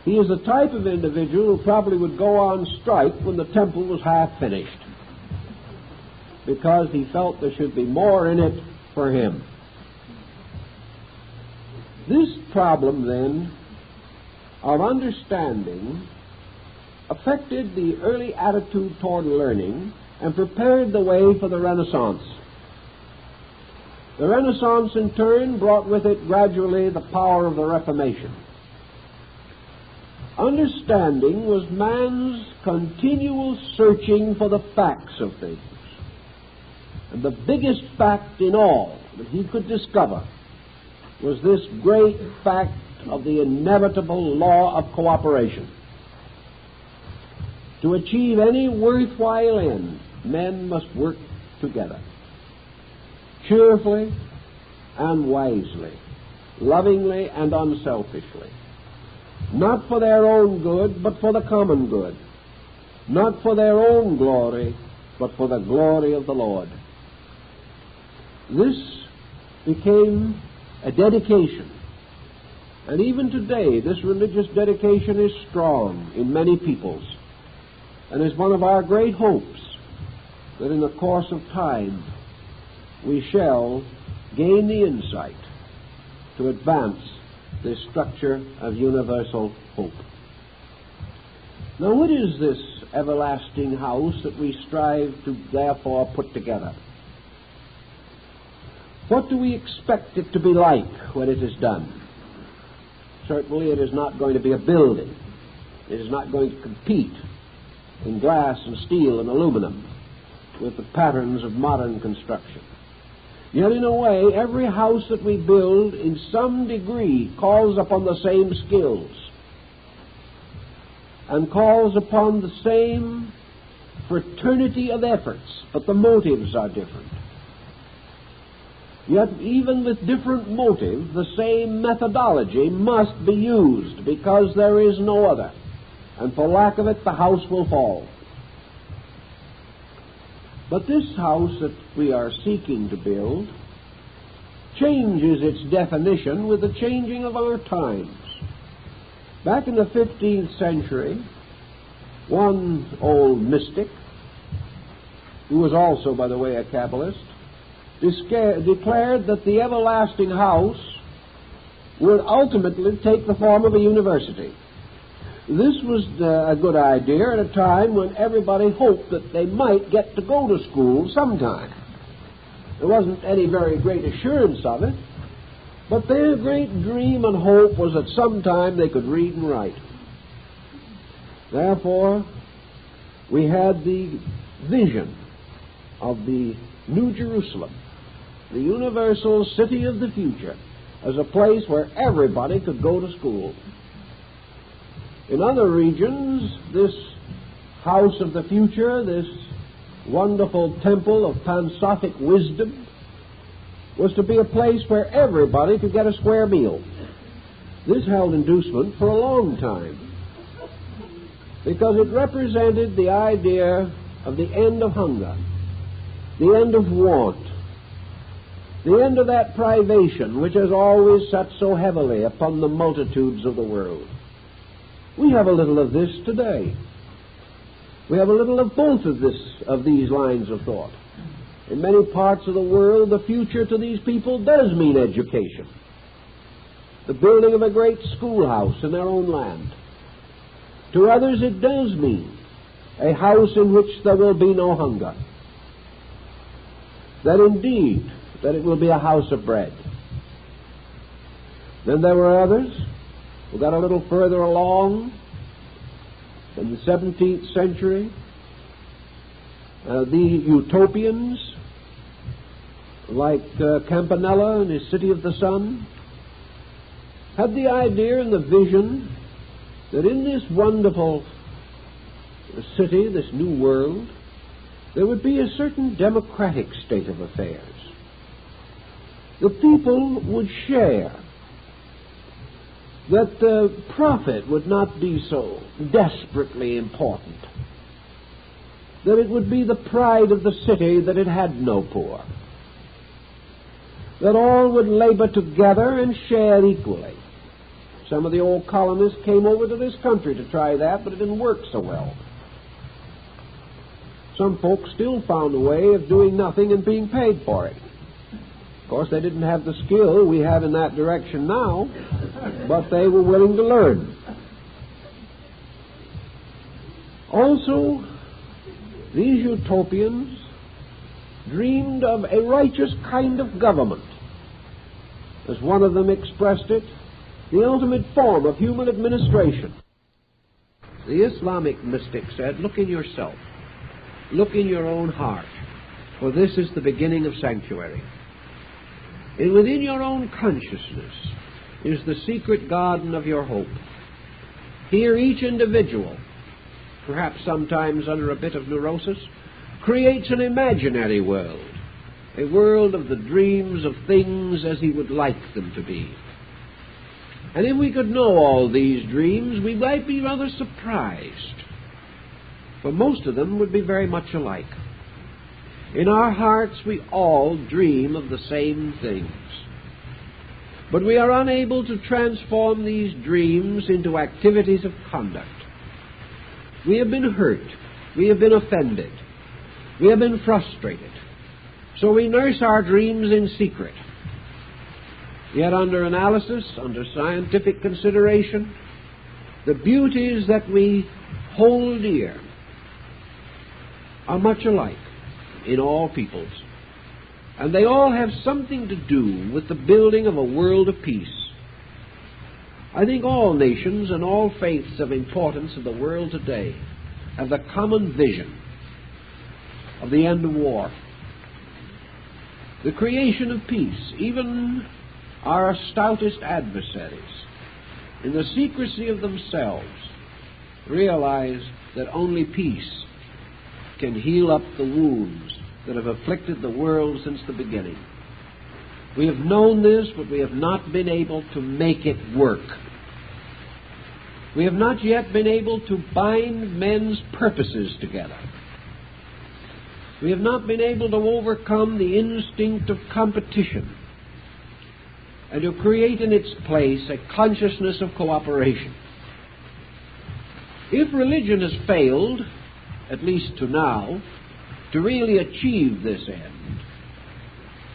He is the type of individual who probably would go on strike when the temple was half finished, because he felt there should be more in it for him. This problem, then, of understanding affected the early attitude toward learning and prepared the way for the Renaissance. The Renaissance, in turn, brought with it gradually the power of the Reformation. Understanding was man's continual searching for the facts of things. And the biggest fact in all that he could discover was this great fact of the inevitable law of cooperation. To achieve any worthwhile end, men must work together, cheerfully and wisely, lovingly and unselfishly, not for their own good, but for the common good, not for their own glory, but for the glory of the Lord. This became a dedication, and even today this religious dedication is strong in many peoples, and is one of our great hopes that in the course of time we shall gain the insight to advance this structure of universal hope. Now, what is this everlasting house that we strive to therefore put together? What do we expect it to be like when it is done? Certainly it is not going to be a building. It is not going to compete in glass and steel and aluminum with the patterns of modern construction. Yet in a way, every house that we build in some degree calls upon the same skills and calls upon the same fraternity of efforts, but the motives are different. Yet even with different motives, the same methodology must be used, because there is no other. And for lack of it, the house will fall. But this house that we are seeking to build changes its definition with the changing of our times. Back in the 15th century, one old mystic, who was also, by the way, a Kabbalist, declared that the everlasting house would ultimately take the form of a university. This was a good idea at a time when everybody hoped that they might get to go to school sometime. There wasn't any very great assurance of it, but their great dream and hope was that sometime they could read and write. Therefore, we had the vision of the New Jerusalem, the universal city of the future, as a place where everybody could go to school. In other regions, this house of the future, this wonderful temple of Pansophic wisdom, was to be a place where everybody could get a square meal. This held inducement for a long time, because it represented the idea of the end of hunger, the end of want, the end of that privation which has always sat so heavily upon the multitudes of the world. We have a little of this today. We have a little of both of these lines of thought. In many parts of the world, the future to these people does mean education, the building of a great schoolhouse in their own land. To others, it does mean a house in which there will be no hunger, that indeed, that it will be a house of bread. Then there were others who got a little further along in the 17th century, the utopians, like Campanella and his City of the Sun, had the idea and the vision that in this wonderful city, this new world, there would be a certain democratic state of affairs. The people would share, that the profit would not be so desperately important, that it would be the pride of the city that it had no poor, that all would labor together and share equally. Some of the old colonists came over to this country to try that, but it didn't work so well. Some folks still found a way of doing nothing and being paid for it. Of course, they didn't have the skill we have in that direction now, but they were willing to learn. Also, these utopians dreamed of a righteous kind of government. As one of them expressed it, the ultimate form of human administration. The Islamic mystic said, look in yourself, look in your own heart, for this is the beginning of sanctuary. And within your own consciousness is the secret garden of your hope. Here each individual, perhaps sometimes under a bit of neurosis, creates an imaginary world, a world of the dreams of things as he would like them to be. And if we could know all these dreams, we might be rather surprised, for most of them would be very much alike. In our hearts, we all dream of the same things. But we are unable to transform these dreams into activities of conduct. We have been hurt. We have been offended. We have been frustrated. So we nurse our dreams in secret. Yet under analysis, under scientific consideration, the beauties that we hold dear are much alike in all peoples. And they all have something to do with the building of a world of peace. I think all nations and all faiths of importance in the world today have the common vision of the end of war, the creation of peace. Even our stoutest adversaries, in the secrecy of themselves, realize that only peace can heal up the wounds that have afflicted the world since the beginning. We have known this, but we have not been able to make it work. We have not yet been able to bind men's purposes together. We have not been able to overcome the instinct of competition and to create in its place a consciousness of cooperation. If religion has failed, at least to now, to really achieve this end,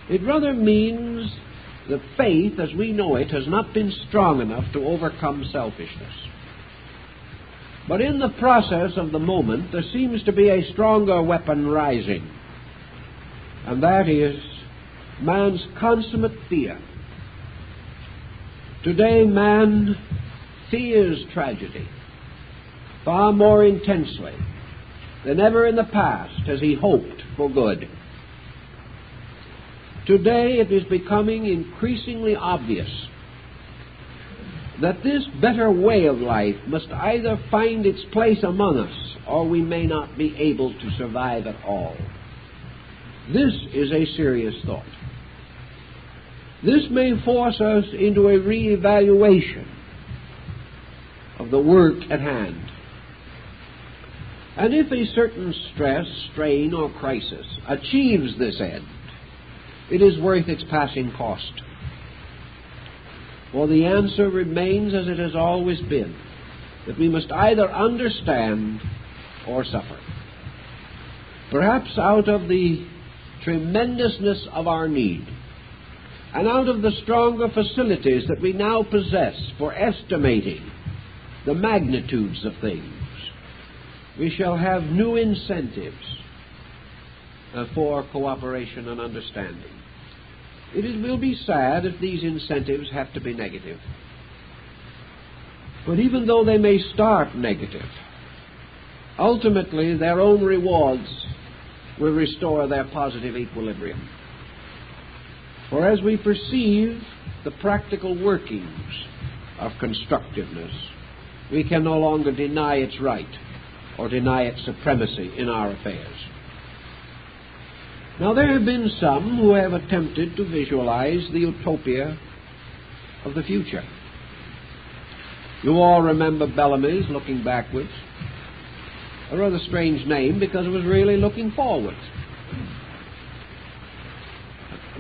it rather means that faith, as we know it, has not been strong enough to overcome selfishness. But in the process of the moment, there seems to be a stronger weapon rising, and that is man's consummate fear. Today, man fears tragedy far more intensely than ever in the past has he hoped for good. Today, it is becoming increasingly obvious that this better way of life must either find its place among us, or we may not be able to survive at all. This is a serious thought. This may force us into a re-evaluation of the work at hand. And if a certain stress, strain, or crisis achieves this end, it is worth its passing cost. For the answer remains as it has always been, that we must either understand or suffer. Perhaps out of the tremendousness of our need, and out of the stronger facilities that we now possess for estimating the magnitudes of things, we shall have new incentives for cooperation and understanding. It will be sad if these incentives have to be negative. But even though they may start negative, ultimately their own rewards will restore their positive equilibrium. For as we perceive the practical workings of constructiveness, we can no longer deny its right or deny its supremacy in our affairs. Now, there have been some who have attempted to visualize the utopia of the future. You all remember Bellamy's Looking Backwards. A rather strange name because it was really looking forward.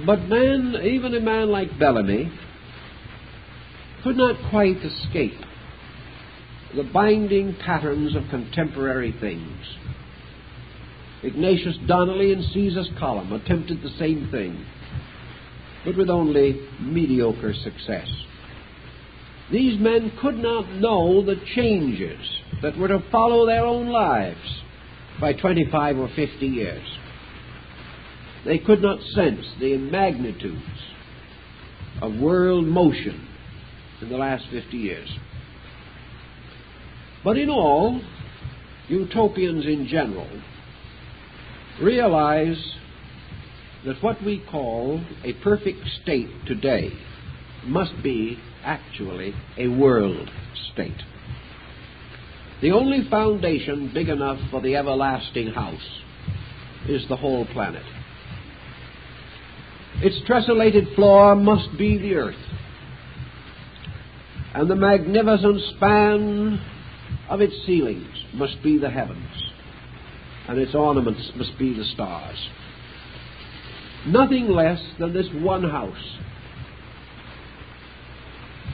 But even a man like Bellamy could not quite escape the binding patterns of contemporary things. Ignatius Donnelly and Caesar's Column attempted the same thing, but with only mediocre success. These men could not know the changes that were to follow their own lives by 25 or 50 years. They could not sense the magnitudes of world motion in the last 50 years. But in all, utopians in general realize that what we call a perfect state today must be actually a world state. The only foundation big enough for the everlasting house is the whole planet. Its tessellated floor must be the earth, and the magnificent span of its ceilings must be the heavens, and its ornaments must be the stars. Nothing less than this one house,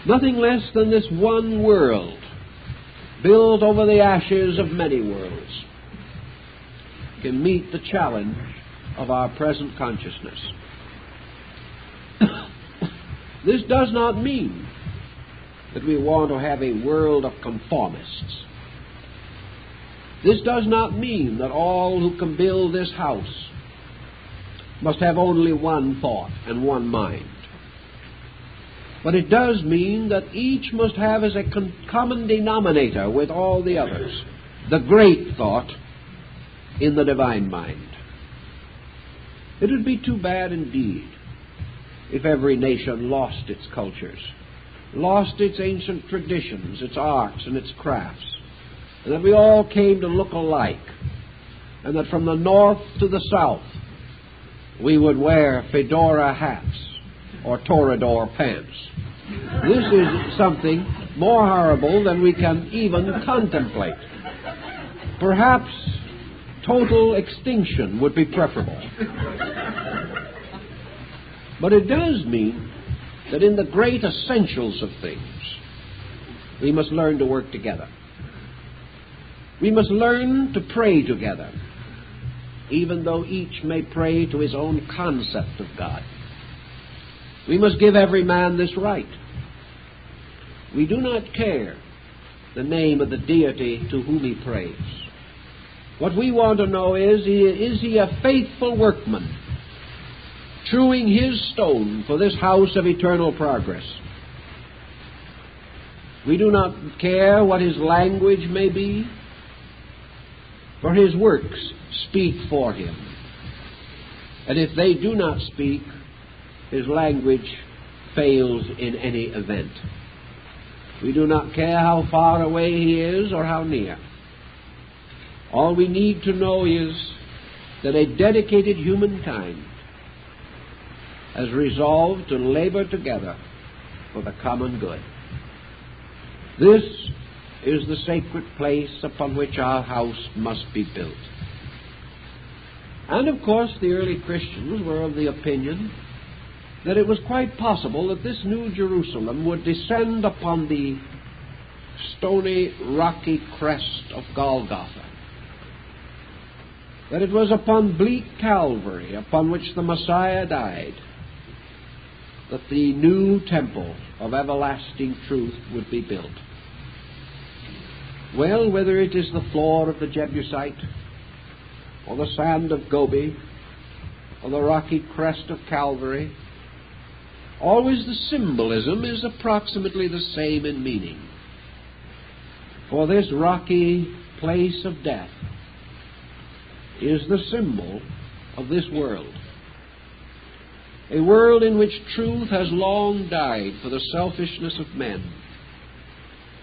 nothing less than this one world, built over the ashes of many worlds, can meet the challenge of our present consciousness. This does not mean that we want to have a world of conformists. This does not mean that all who can build this house must have only one thought and one mind. But it does mean that each must have as a common denominator with all the others the great thought in the divine mind. It would be too bad indeed if every nation lost its cultures, lost its ancient traditions, its arts and its crafts, and that we all came to look alike, and that from the north to the south we would wear fedora hats or toreador pants. This is something more horrible than we can even contemplate. Perhaps total extinction would be preferable. But it does mean that in the great essentials of things, we must learn to work together. We must learn to pray together, even though each may pray to his own concept of God. We must give every man this right. We do not care the name of the deity to whom he prays. What we want to know is he a faithful workman, truing his stone for this house of eternal progress? We do not care what his language may be, for his works speak for him. And if they do not speak, his language fails in any event. We do not care how far away he is or how near. All we need to know is that a dedicated humankind has resolved to labor together for the common good. This is the sacred place upon which our house must be built. And of course the early Christians were of the opinion that it was quite possible that this new Jerusalem would descend upon the stony, rocky crest of Golgotha, that it was upon bleak Calvary, upon which the Messiah died, that the new temple of everlasting truth would be built. Well, whether it is the floor of the Jebusite, or the sand of Gobi, or the rocky crest of Calvary, always the symbolism is approximately the same in meaning. For this rocky place of death is the symbol of this world. A world in which truth has long died for the selfishness of men.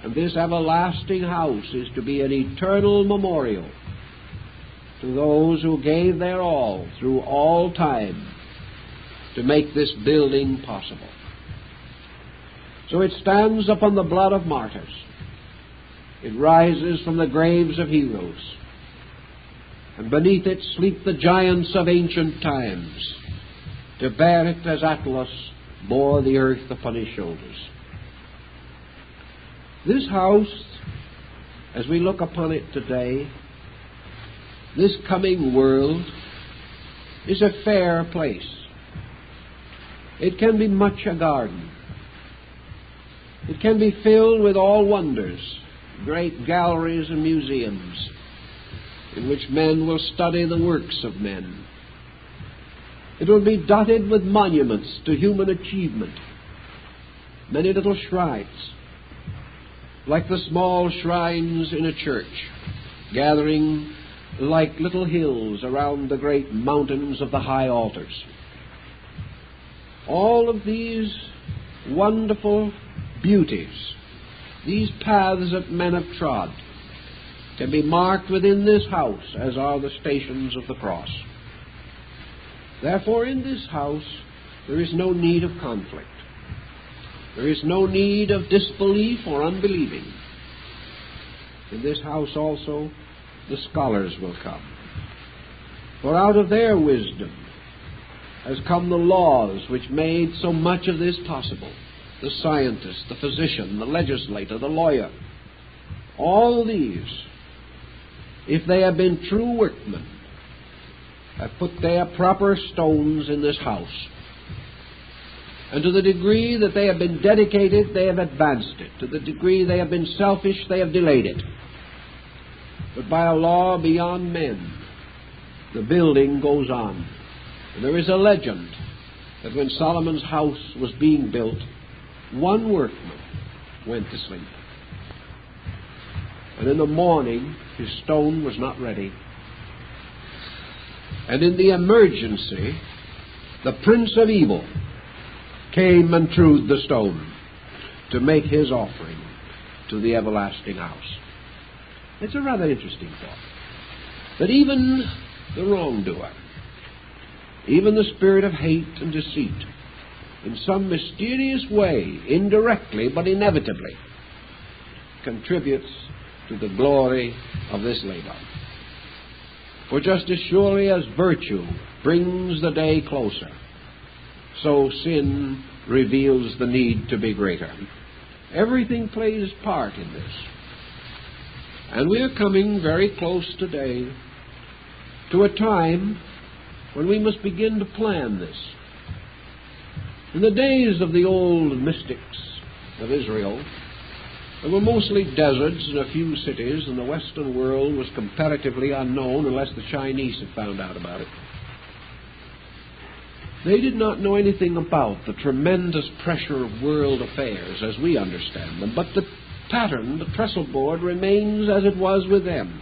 And this everlasting house is to be an eternal memorial to those who gave their all through all time to make this building possible. So it stands upon the blood of martyrs. It rises from the graves of heroes. And beneath it sleep the giants of ancient times, to bear it as Atlas bore the earth upon his shoulders. This house, as we look upon it today, this coming world, is a fair place. It can be much a garden. It can be filled with all wonders, great galleries and museums, in which men will study the works of men. It will be dotted with monuments to human achievement, many little shrines, like the small shrines in a church, gathering like little hills around the great mountains of the high altars. All of these wonderful beauties, these paths that men have trod, can be marked within this house, as are the stations of the cross. Therefore, in this house, there is no need of conflict. There is no need of disbelief or unbelieving. In this house also, the scholars will come. For out of their wisdom has come the laws which made so much of this possible. The scientist, the physician, the legislator, the lawyer. All these, if they have been true workmen, have put their proper stones in this house. And to the degree that they have been dedicated, they have advanced it. To the degree they have been selfish, they have delayed it. But by a law beyond men, the building goes on. And there is a legend that when Solomon's house was being built, one workman went to sleep. And in the morning, his stone was not ready. And in the emergency, the prince of evil came and threw the stone to make his offering to the everlasting house. It's a rather interesting thought, that even the wrongdoer, even the spirit of hate and deceit, in some mysterious way, indirectly but inevitably, contributes to the glory of this labor. For just as surely as virtue brings the day closer, so sin reveals the need to be greater. Everything plays part in this. And we are coming very close today to a time when we must begin to plan this. In the days of the old mystics of Israel, there were mostly deserts and a few cities, and the Western world was comparatively unknown unless the Chinese had found out about it. They did not know anything about the tremendous pressure of world affairs as we understand them, but the pattern, the trestle board, remains as it was with them.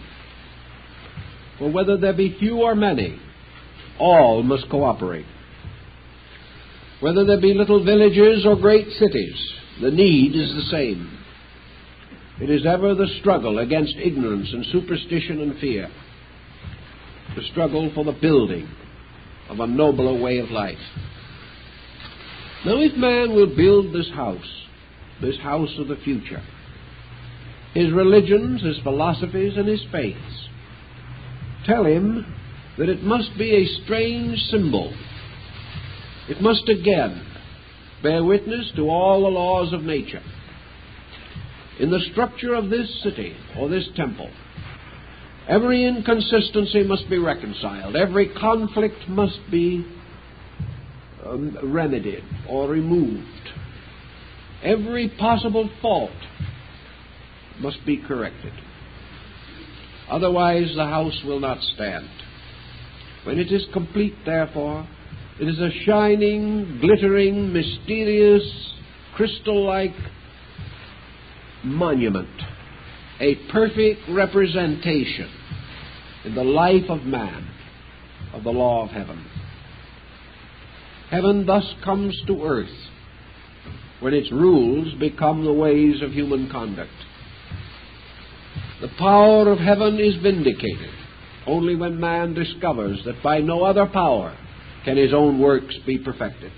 For whether there be few or many, all must cooperate. Whether there be little villages or great cities, the need is the same. It is ever the struggle against ignorance and superstition and fear, the struggle for the building of a nobler way of life. Now, if man will build this house of the future, his religions, his philosophies, and his faiths tell him that it must be a strange symbol. It must again bear witness to all the laws of nature. In the structure of this city or this temple, every inconsistency must be reconciled. Every conflict must be remedied or removed. Every possible fault must be corrected. Otherwise, the house will not stand. When it is complete, therefore, it is a shining, glittering, mysterious, crystal-like monument, a perfect representation in the life of man of the law of heaven. Heaven thus comes to earth when its rules become the ways of human conduct. The power of heaven is vindicated only when man discovers that by no other power can his own works be perfected.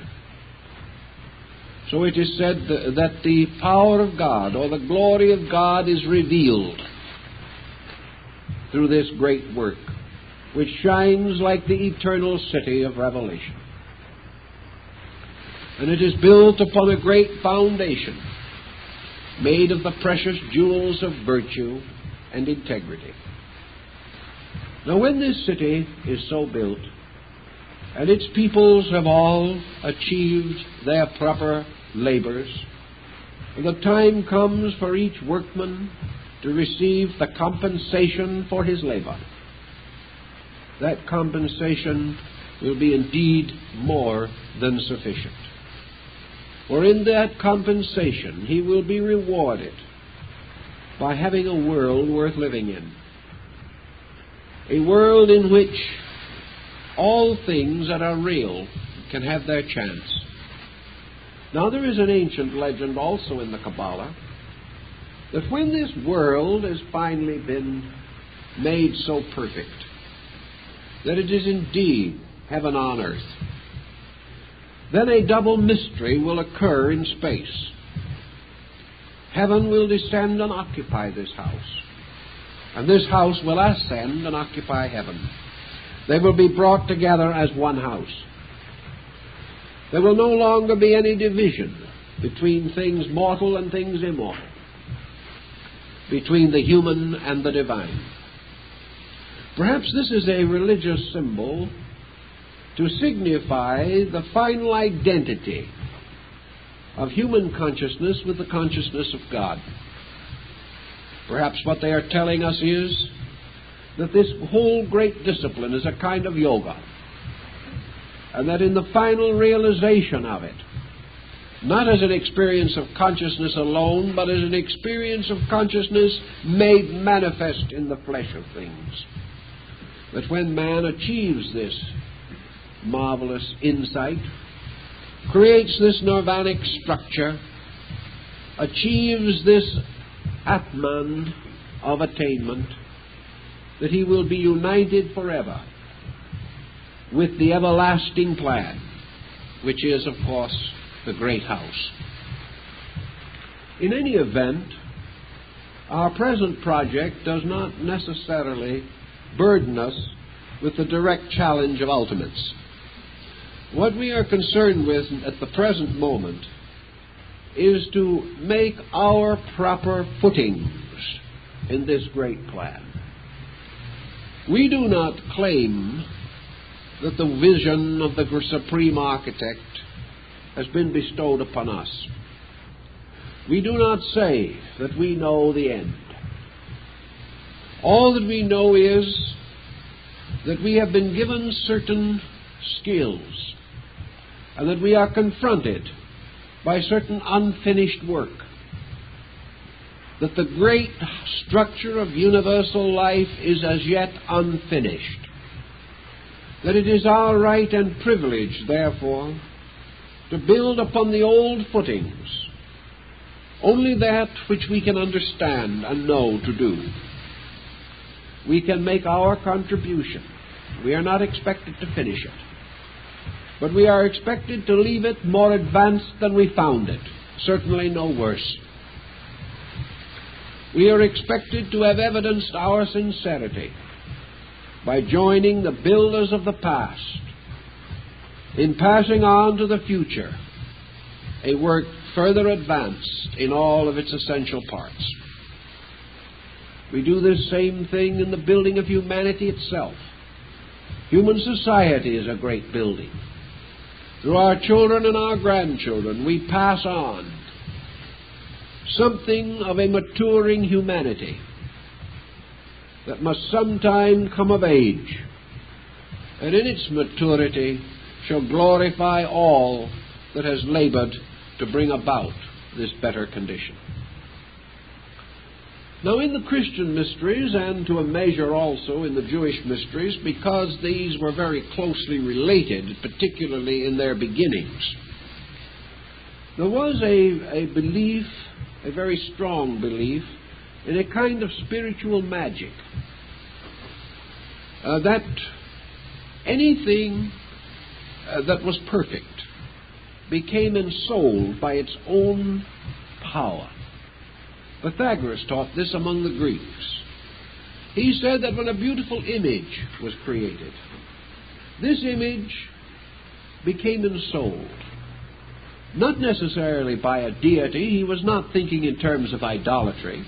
So it is said that the power of God or the glory of God is revealed through this great work, which shines like the eternal city of Revelation. And it is built upon a great foundation, made of the precious jewels of virtue and integrity. Now, when this city is so built, and its peoples have all achieved their proper labors, and the time comes for each workman to receive the compensation for his labor, that compensation will be indeed more than sufficient. For in that compensation he will be rewarded by having a world worth living in, a world in which all things that are real can have their chance. Now, there is an ancient legend also in the Kabbalah that when this world has finally been made so perfect that it is indeed heaven on earth, then a double mystery will occur in space. Heaven will descend and occupy this house, and this house will ascend and occupy heaven. They will be brought together as one house. There will no longer be any division between things mortal and things immortal, between the human and the divine. Perhaps this is a religious symbol to signify the final identity of human consciousness with the consciousness of God. Perhaps what they are telling us is that this whole great discipline is a kind of yoga, and that in the final realization of it, not as an experience of consciousness alone, but as an experience of consciousness made manifest in the flesh of things. That when man achieves this marvelous insight, creates this nirvanic structure, achieves this Atman of attainment, that he will be united forever with the everlasting plan, which is, of course, the great house. In any event, our present project does not necessarily burden us with the direct challenge of ultimates. What we are concerned with at the present moment is to make our proper footings in this great plan. We do not claim that the vision of the Supreme Architect has been bestowed upon us. We do not say that we know the end. All that we know is that we have been given certain skills and that we are confronted by certain unfinished work, that the great structure of universal life is as yet unfinished, that it is our right and privilege, therefore, to build upon the old footings only that which we can understand and know to do. We can make our contribution. We are not expected to finish it, but we are expected to leave it more advanced than we found it, certainly no worse. We are expected to have evidenced our sincerity by joining the builders of the past in passing on to the future a work further advanced in all of its essential parts. We do this same thing in the building of humanity itself. Human society is a great building. Through our children and our grandchildren, we pass on something of a maturing humanity that must sometime come of age, and in its maturity shall glorify all that has labored to bring about this better condition. Now, in the Christian mysteries, and to a measure also in the Jewish mysteries, because these were very closely related, particularly in their beginnings, there was a belief, a very strong belief, in a kind of spiritual magic, that anything that was perfect became ensouled by its own power. Pythagoras taught this among the Greeks. He said that when a beautiful image was created, this image became ensouled, not necessarily by a deity. He was not thinking in terms of idolatry,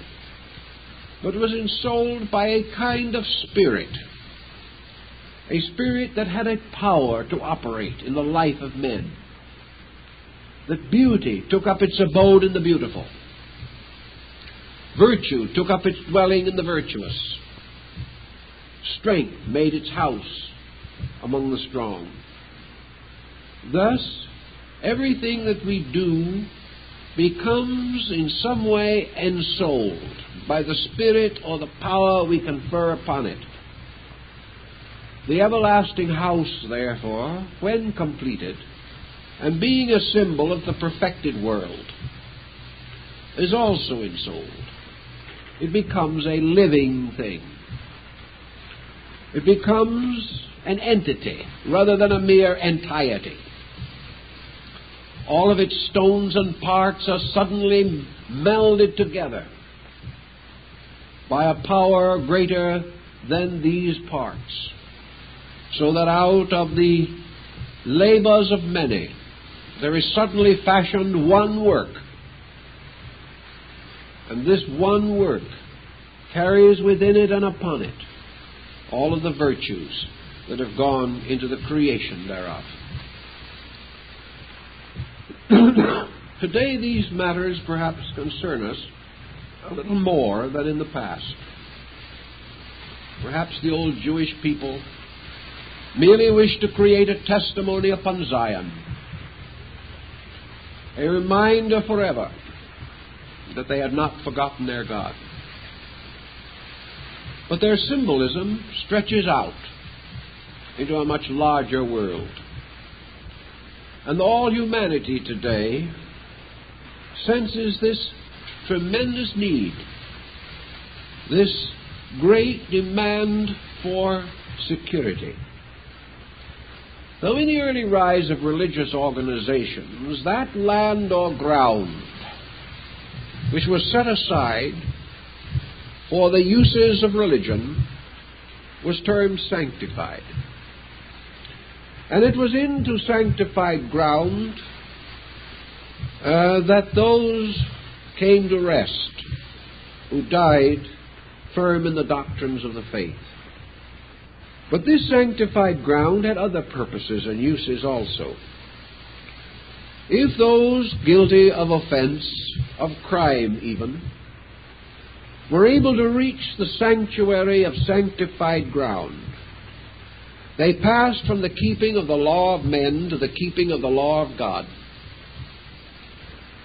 but was ensouled by a kind of spirit, a spirit that had a power to operate in the life of men, that beauty took up its abode in the beautiful, virtue took up its dwelling in the virtuous, strength made its house among the strong. Thus, everything that we do becomes in some way ensouled by the spirit or the power we confer upon it. The everlasting house, therefore, when completed, and being a symbol of the perfected world, is also ensouled. It becomes a living thing. It becomes an entity rather than a mere entiety. All of its stones and parts are suddenly melded together by a power greater than these parts, so that out of the labors of many there is suddenly fashioned one work, and this one work carries within it and upon it all of the virtues that have gone into the creation thereof. Today these matters perhaps concern us a little more than in the past. Perhaps the old Jewish people merely wished to create a testimony upon Zion. a reminder forever that they had not forgotten their God. But their symbolism stretches out into a much larger world. And all humanity today senses this tremendous need, this great demand for security. Though in the early rise of religious organizations, that land or ground which was set aside for the uses of religion was termed sanctified. And it was into sanctified ground that those came to rest who died firm in the doctrines of the faith. But this sanctified ground had other purposes and uses also. If those guilty of offense, of crime even, were able to reach the sanctuary of sanctified ground, they passed from the keeping of the law of men to the keeping of the law of God.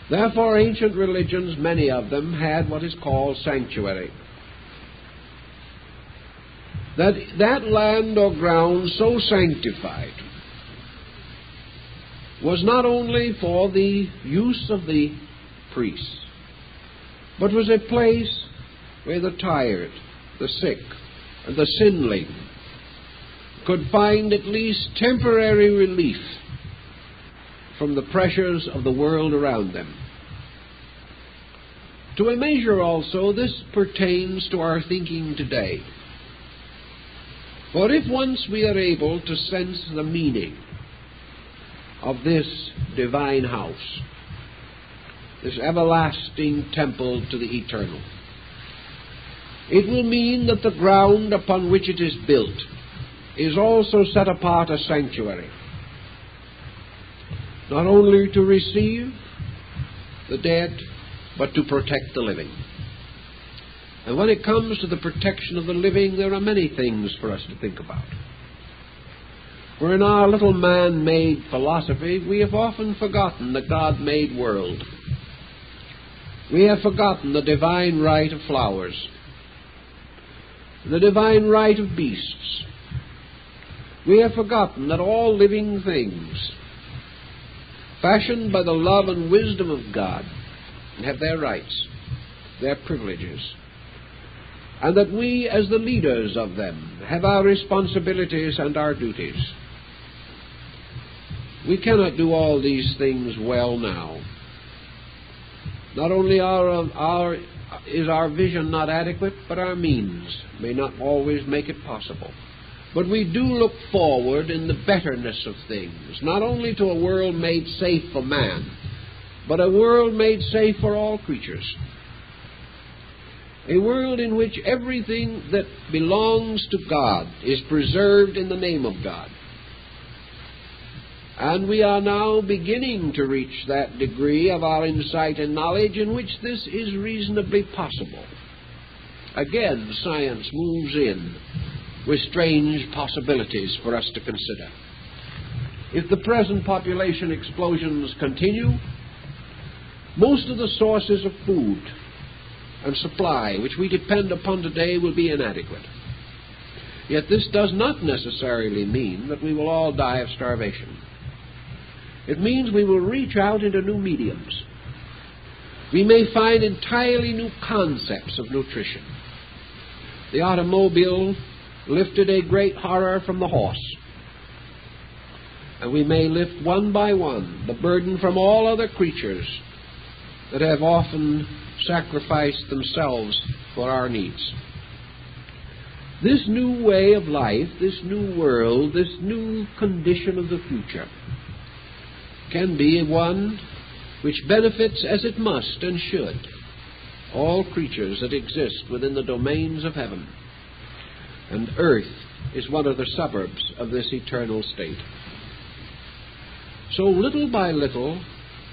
Therefore, ancient religions, many of them, had what is called sanctuary. That land or ground so sanctified was not only for the use of the priests, but was a place where the tired, the sick, and the sinling could find at least temporary relief from the pressures of the world around them. To a measure also, this pertains to our thinking today. For if once we are able to sense the meaning of this divine house, this everlasting temple to the eternal, it will mean that the ground upon which it is built is also set apart a sanctuary, not only to receive the dead, but to protect the living. And when it comes to the protection of the living, there are many things for us to think about. For in our little man-made philosophy, we have often forgotten the God-made world. We have forgotten the divine right of flowers, the divine right of beasts. We have forgotten that all living things, fashioned by the love and wisdom of God, have their rights, their privileges, and that we, as the leaders of them, have our responsibilities and our duties. We cannot do all these things well now. Not only is our vision not adequate, but our means may not always make it possible. But we do look forward in the betterness of things, not only to a world made safe for man, but a world made safe for all creatures. A world in which everything that belongs to God is preserved in the name of God. And we are now beginning to reach that degree of our insight and knowledge in which this is reasonably possible. Again, science moves in with strange possibilities for us to consider. If the present population explosions continue, most of the sources of food and supply which we depend upon today will be inadequate. Yet this does not necessarily mean that we will all die of starvation. It means we will reach out into new mediums. We may find entirely new concepts of nutrition. The automobile lifted a great horror from the horse, and we may lift one by one the burden from all other creatures that have often sacrificed themselves for our needs. This new way of life, this new world, this new condition of the future can be one which benefits, as it must and should, all creatures that exist within the domains of heaven. And earth is one of the suburbs of this eternal state. So little by little,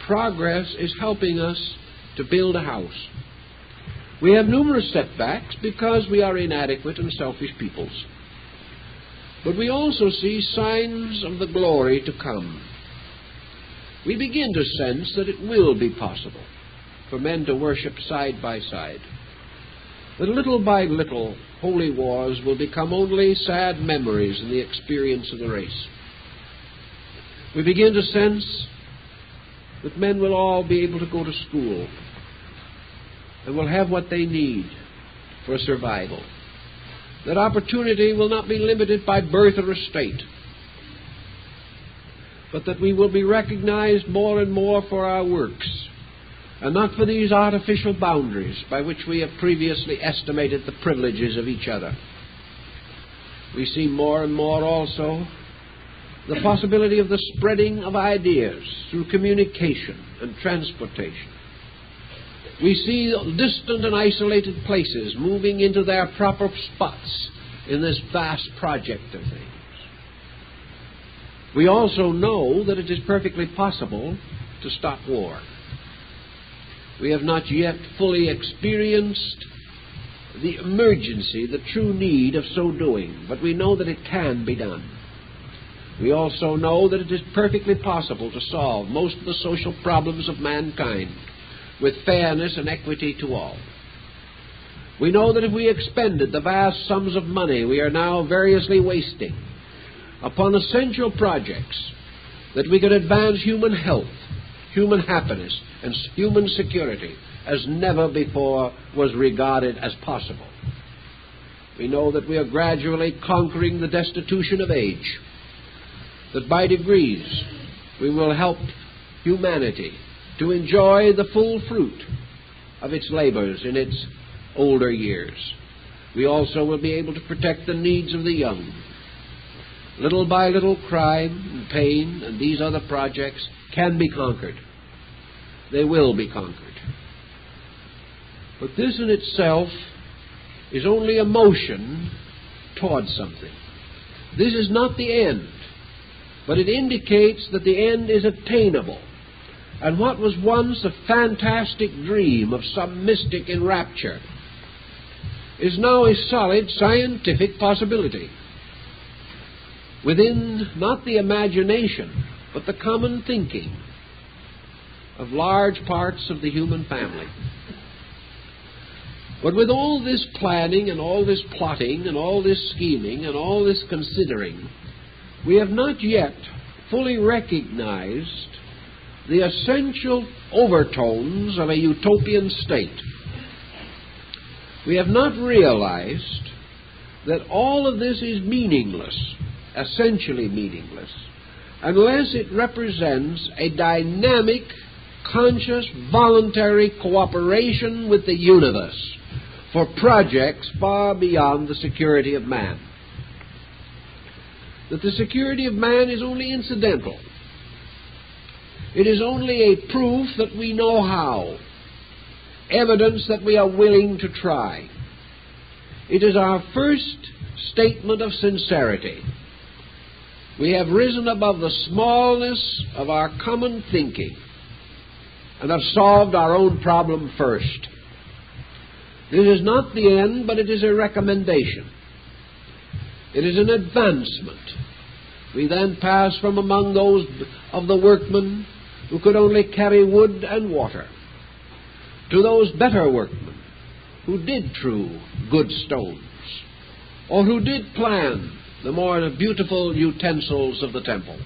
progress is helping us to build a house. We have numerous setbacks because we are inadequate and selfish peoples. But we also see signs of the glory to come. we begin to sense that it will be possible for men to worship side by side. That little by little, holy wars will become only sad memories in the experience of the race. We begin to sense that men will all be able to go to school and will have what they need for survival. That opportunity will not be limited by birth or estate, but that we will be recognized more and more for our works, and not for these artificial boundaries by which we have previously estimated the privileges of each other. We see more and more also the possibility of the spreading of ideas through communication and transportation. We see distant and isolated places moving into their proper spots in this vast project of things. We also know that it is perfectly possible to stop war. We have not yet fully experienced the emergency, the true need of so doing, but we know that it can be done. We also know that it is perfectly possible to solve most of the social problems of mankind with fairness and equity to all. We know that if we expended the vast sums of money we are now variously wasting upon essential projects, that we could advance human health, human happiness, and human security as never before was regarded as possible. We know that we are gradually conquering the destitution of age, that by degrees we will help humanity to enjoy the full fruit of its labors in its older years. We also will be able to protect the needs of the young. Little by little, crime and pain and these other projects can be conquered. They will be conquered. But this in itself is only a motion towards something. This is not the end, but it indicates that the end is attainable. And what was once a fantastic dream of some mystic in rapture is now a solid scientific possibility within not the imagination, but the common thinking of large parts of the human family. But with all this planning and all this plotting and all this scheming and all this considering, we have not yet fully recognized the essential overtones of a utopian state. We have not realized that all of this is meaningless, essentially meaningless, unless it represents a dynamic, conscious, voluntary cooperation with the universe for projects far beyond the security of man. That the security of man is only incidental. It is only a proof that we know how, evidence that we are willing to try. It is our first statement of sincerity. We have risen above the smallness of our common thinking and have solved our own problem first. This is not the end, but it is a recommendation. It is an advancement. We then pass from among those of the workmen who could only carry wood and water to those better workmen who did true good stones, or who did plan the more beautiful utensils of the temple.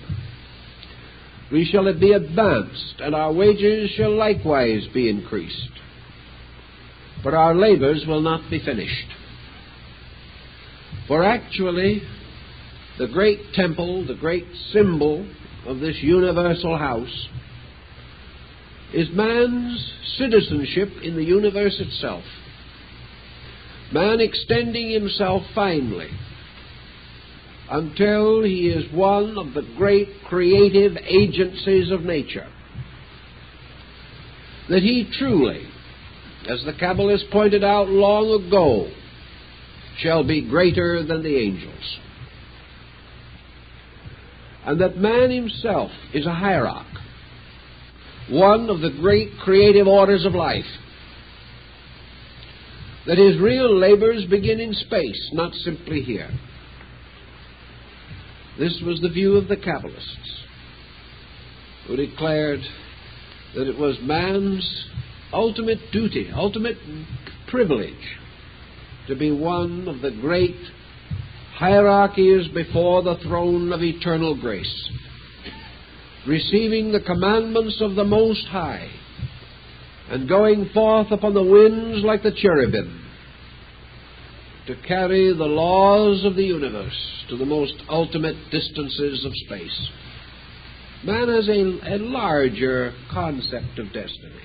We shall be advanced, and our wages shall likewise be increased. But our labors will not be finished. For actually, the great temple, the great symbol of this universal house, is man's citizenship in the universe itself. Man extending himself finally until he is one of the great creative agencies of nature. That he truly, as the Kabbalist pointed out long ago, shall be greater than the angels. And that man himself is a hierarch, one of the great creative orders of life. That his real labors begin in space, not simply here. This was the view of the Kabbalists. who declared that it was man's ultimate duty, ultimate privilege, to be one of the great hierarchies before the throne of eternal grace, receiving the commandments of the Most High, and going forth upon the winds like the cherubim, to carry the laws of the universe to the most ultimate distances of space. Man has a larger concept of destiny,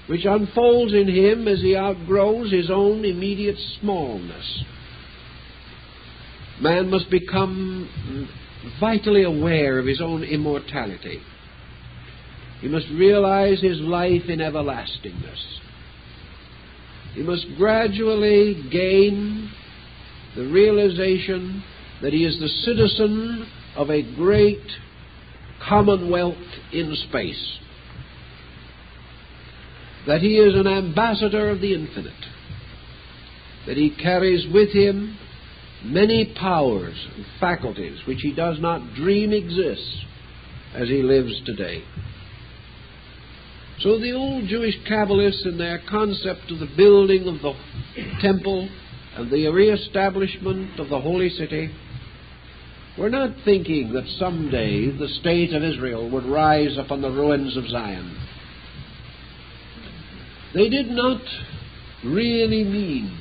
which unfolds in him as he outgrows his own immediate smallness. Man must become vitally aware of his own immortality. He must realize his life in everlastingness. He must gradually gain the realization that he is the citizen of a great commonwealth in space, that he is an ambassador of the infinite, that he carries with him many powers and faculties which he does not dream exist as he lives today. So the old Jewish Kabbalists, in their concept of the building of the temple and the reestablishment of the holy city, were not thinking that someday the state of Israel would rise upon the ruins of Zion. They did not really mean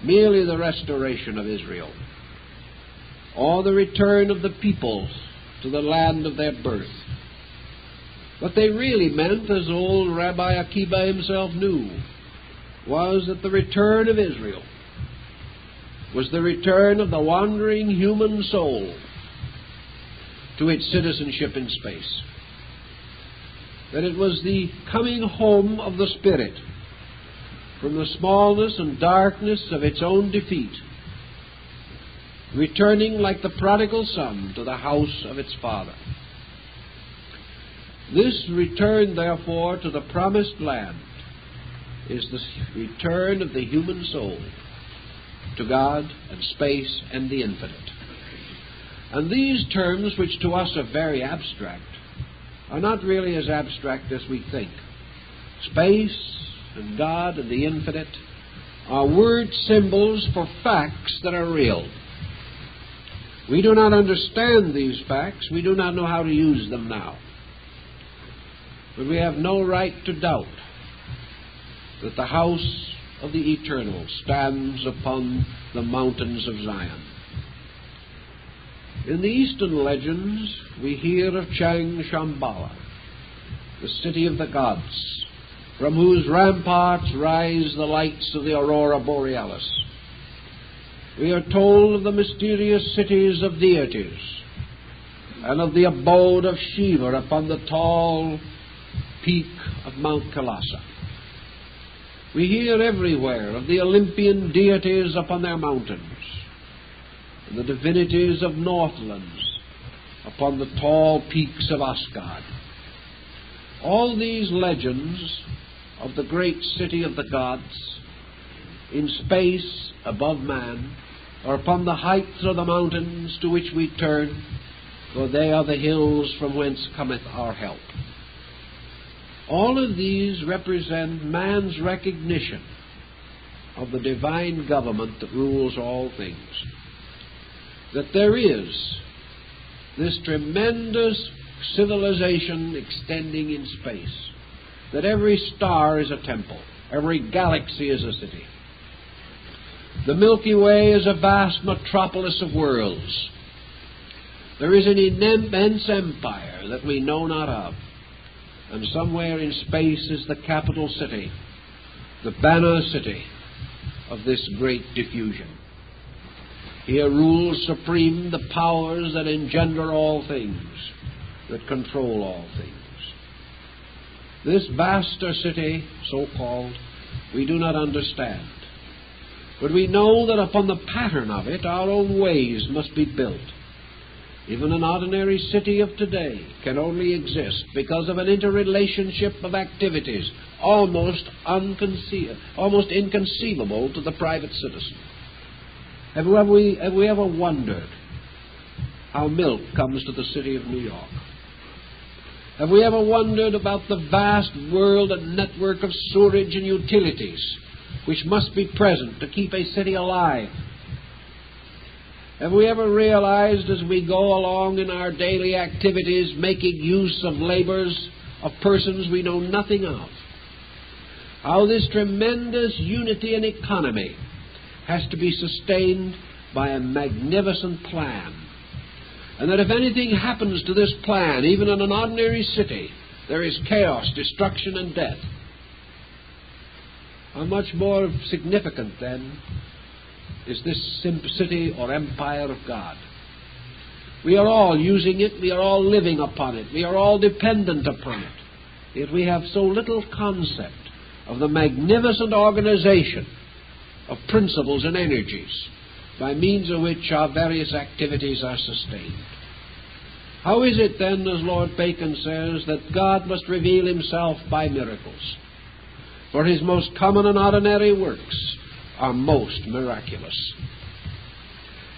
merely the restoration of Israel or the return of the people to the land of their birth. What they really meant, as old Rabbi Akiba himself knew, was that the return of Israel was the return of the wandering human soul to its citizenship in space. That it was the coming home of the spirit from the smallness and darkness of its own defeat, returning like the prodigal son to the house of its father. This return, therefore, to the promised land is the return of the human soul to God and space and the infinite. And these terms, which to us are very abstract, are not really as abstract as we think. Space and God and the infinite are word symbols for facts that are real. We do not understand these facts. We do not know how to use them now. But we have no right to doubt that the house of the eternal stands upon the mountains of Zion. In the Eastern legends, we hear of Chang Shambhala, the city of the gods, from whose ramparts rise the lights of the aurora borealis. We are told of the mysterious cities of deities and of the abode of Shiva upon the tall peak of Mount Kailasa. We hear everywhere of the Olympian deities upon their mountains, and the divinities of Northlands upon the tall peaks of Asgard. All these legends of the great city of the gods in space above man or upon the heights of the mountains to which we turn, for they are the hills from whence cometh our help. All of these represent man's recognition of the divine government that rules all things. That there is this tremendous civilization extending in space. That every star is a temple. Every galaxy is a city. The Milky Way is a vast metropolis of worlds. There is an immense empire that we know not of. And somewhere in space is the capital city, the banner city of this great diffusion. Here rules supreme the powers that engender all things, that control all things. This vaster city, so-called, we do not understand. But we know that upon the pattern of it, our own ways must be built. Even an ordinary city of today can only exist because of an interrelationship of activities almost inconceivable to the private citizen. Have we ever wondered how milk comes to the city of New York? Have we ever wondered about the vast world and network of sewerage and utilities which must be present to keep a city alive? Have we ever realized as we go along in our daily activities making use of labors of persons we know nothing of, how this tremendous unity and economy has to be sustained by a magnificent plan, and that if anything happens to this plan, even in an ordinary city, there is chaos, destruction, and death? How much more significant, then, is this city or empire of God? We are all using it, we are all living upon it, we are all dependent upon it, yet we have so little concept of the magnificent organization of principles and energies by means of which our various activities are sustained. How is it then, as Lord Bacon says, that God must reveal himself by miracles? For his most common and ordinary works are most miraculous.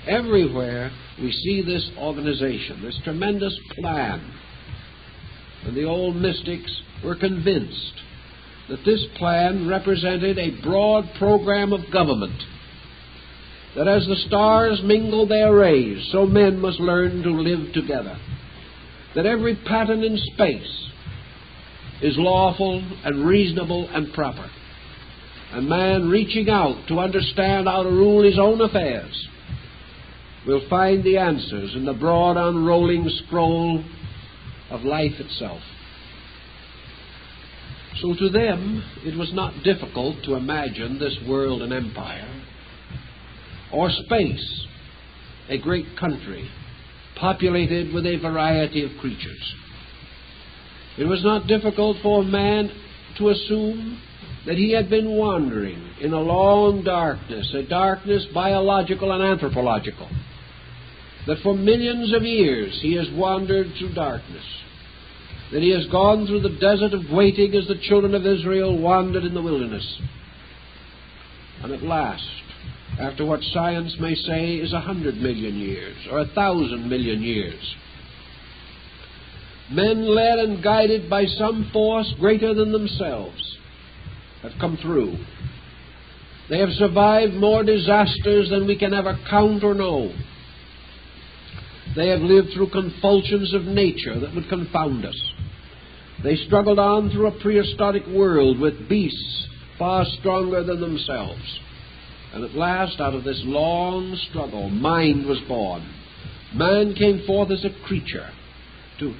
Everywhere we see this organization, this tremendous plan, and the old mystics were convinced that this plan represented a broad program of government, that as the stars mingle their rays, so men must learn to live together, that every pattern in space is lawful and reasonable and proper, and man reaching out to understand how to rule his own affairs will find the answers in the broad unrolling scroll of life itself. So to them it was not difficult to imagine this world an empire, or space a great country populated with a variety of creatures. It was not difficult for man to assume that he had been wandering in a long darkness, a darkness biological and anthropological, that for millions of years he has wandered through darkness, that he has gone through the desert of waiting as the children of Israel wandered in the wilderness. And at last, after what science may say is 100 million years or 1,000 million years, men led and guided by some force greater than themselves have come through. They have survived more disasters than we can ever count or know. They have lived through convulsions of nature that would confound us. They struggled on through a prehistoric world with beasts far stronger than themselves. And at last, out of this long struggle, mind was born. Man came forth as a creature to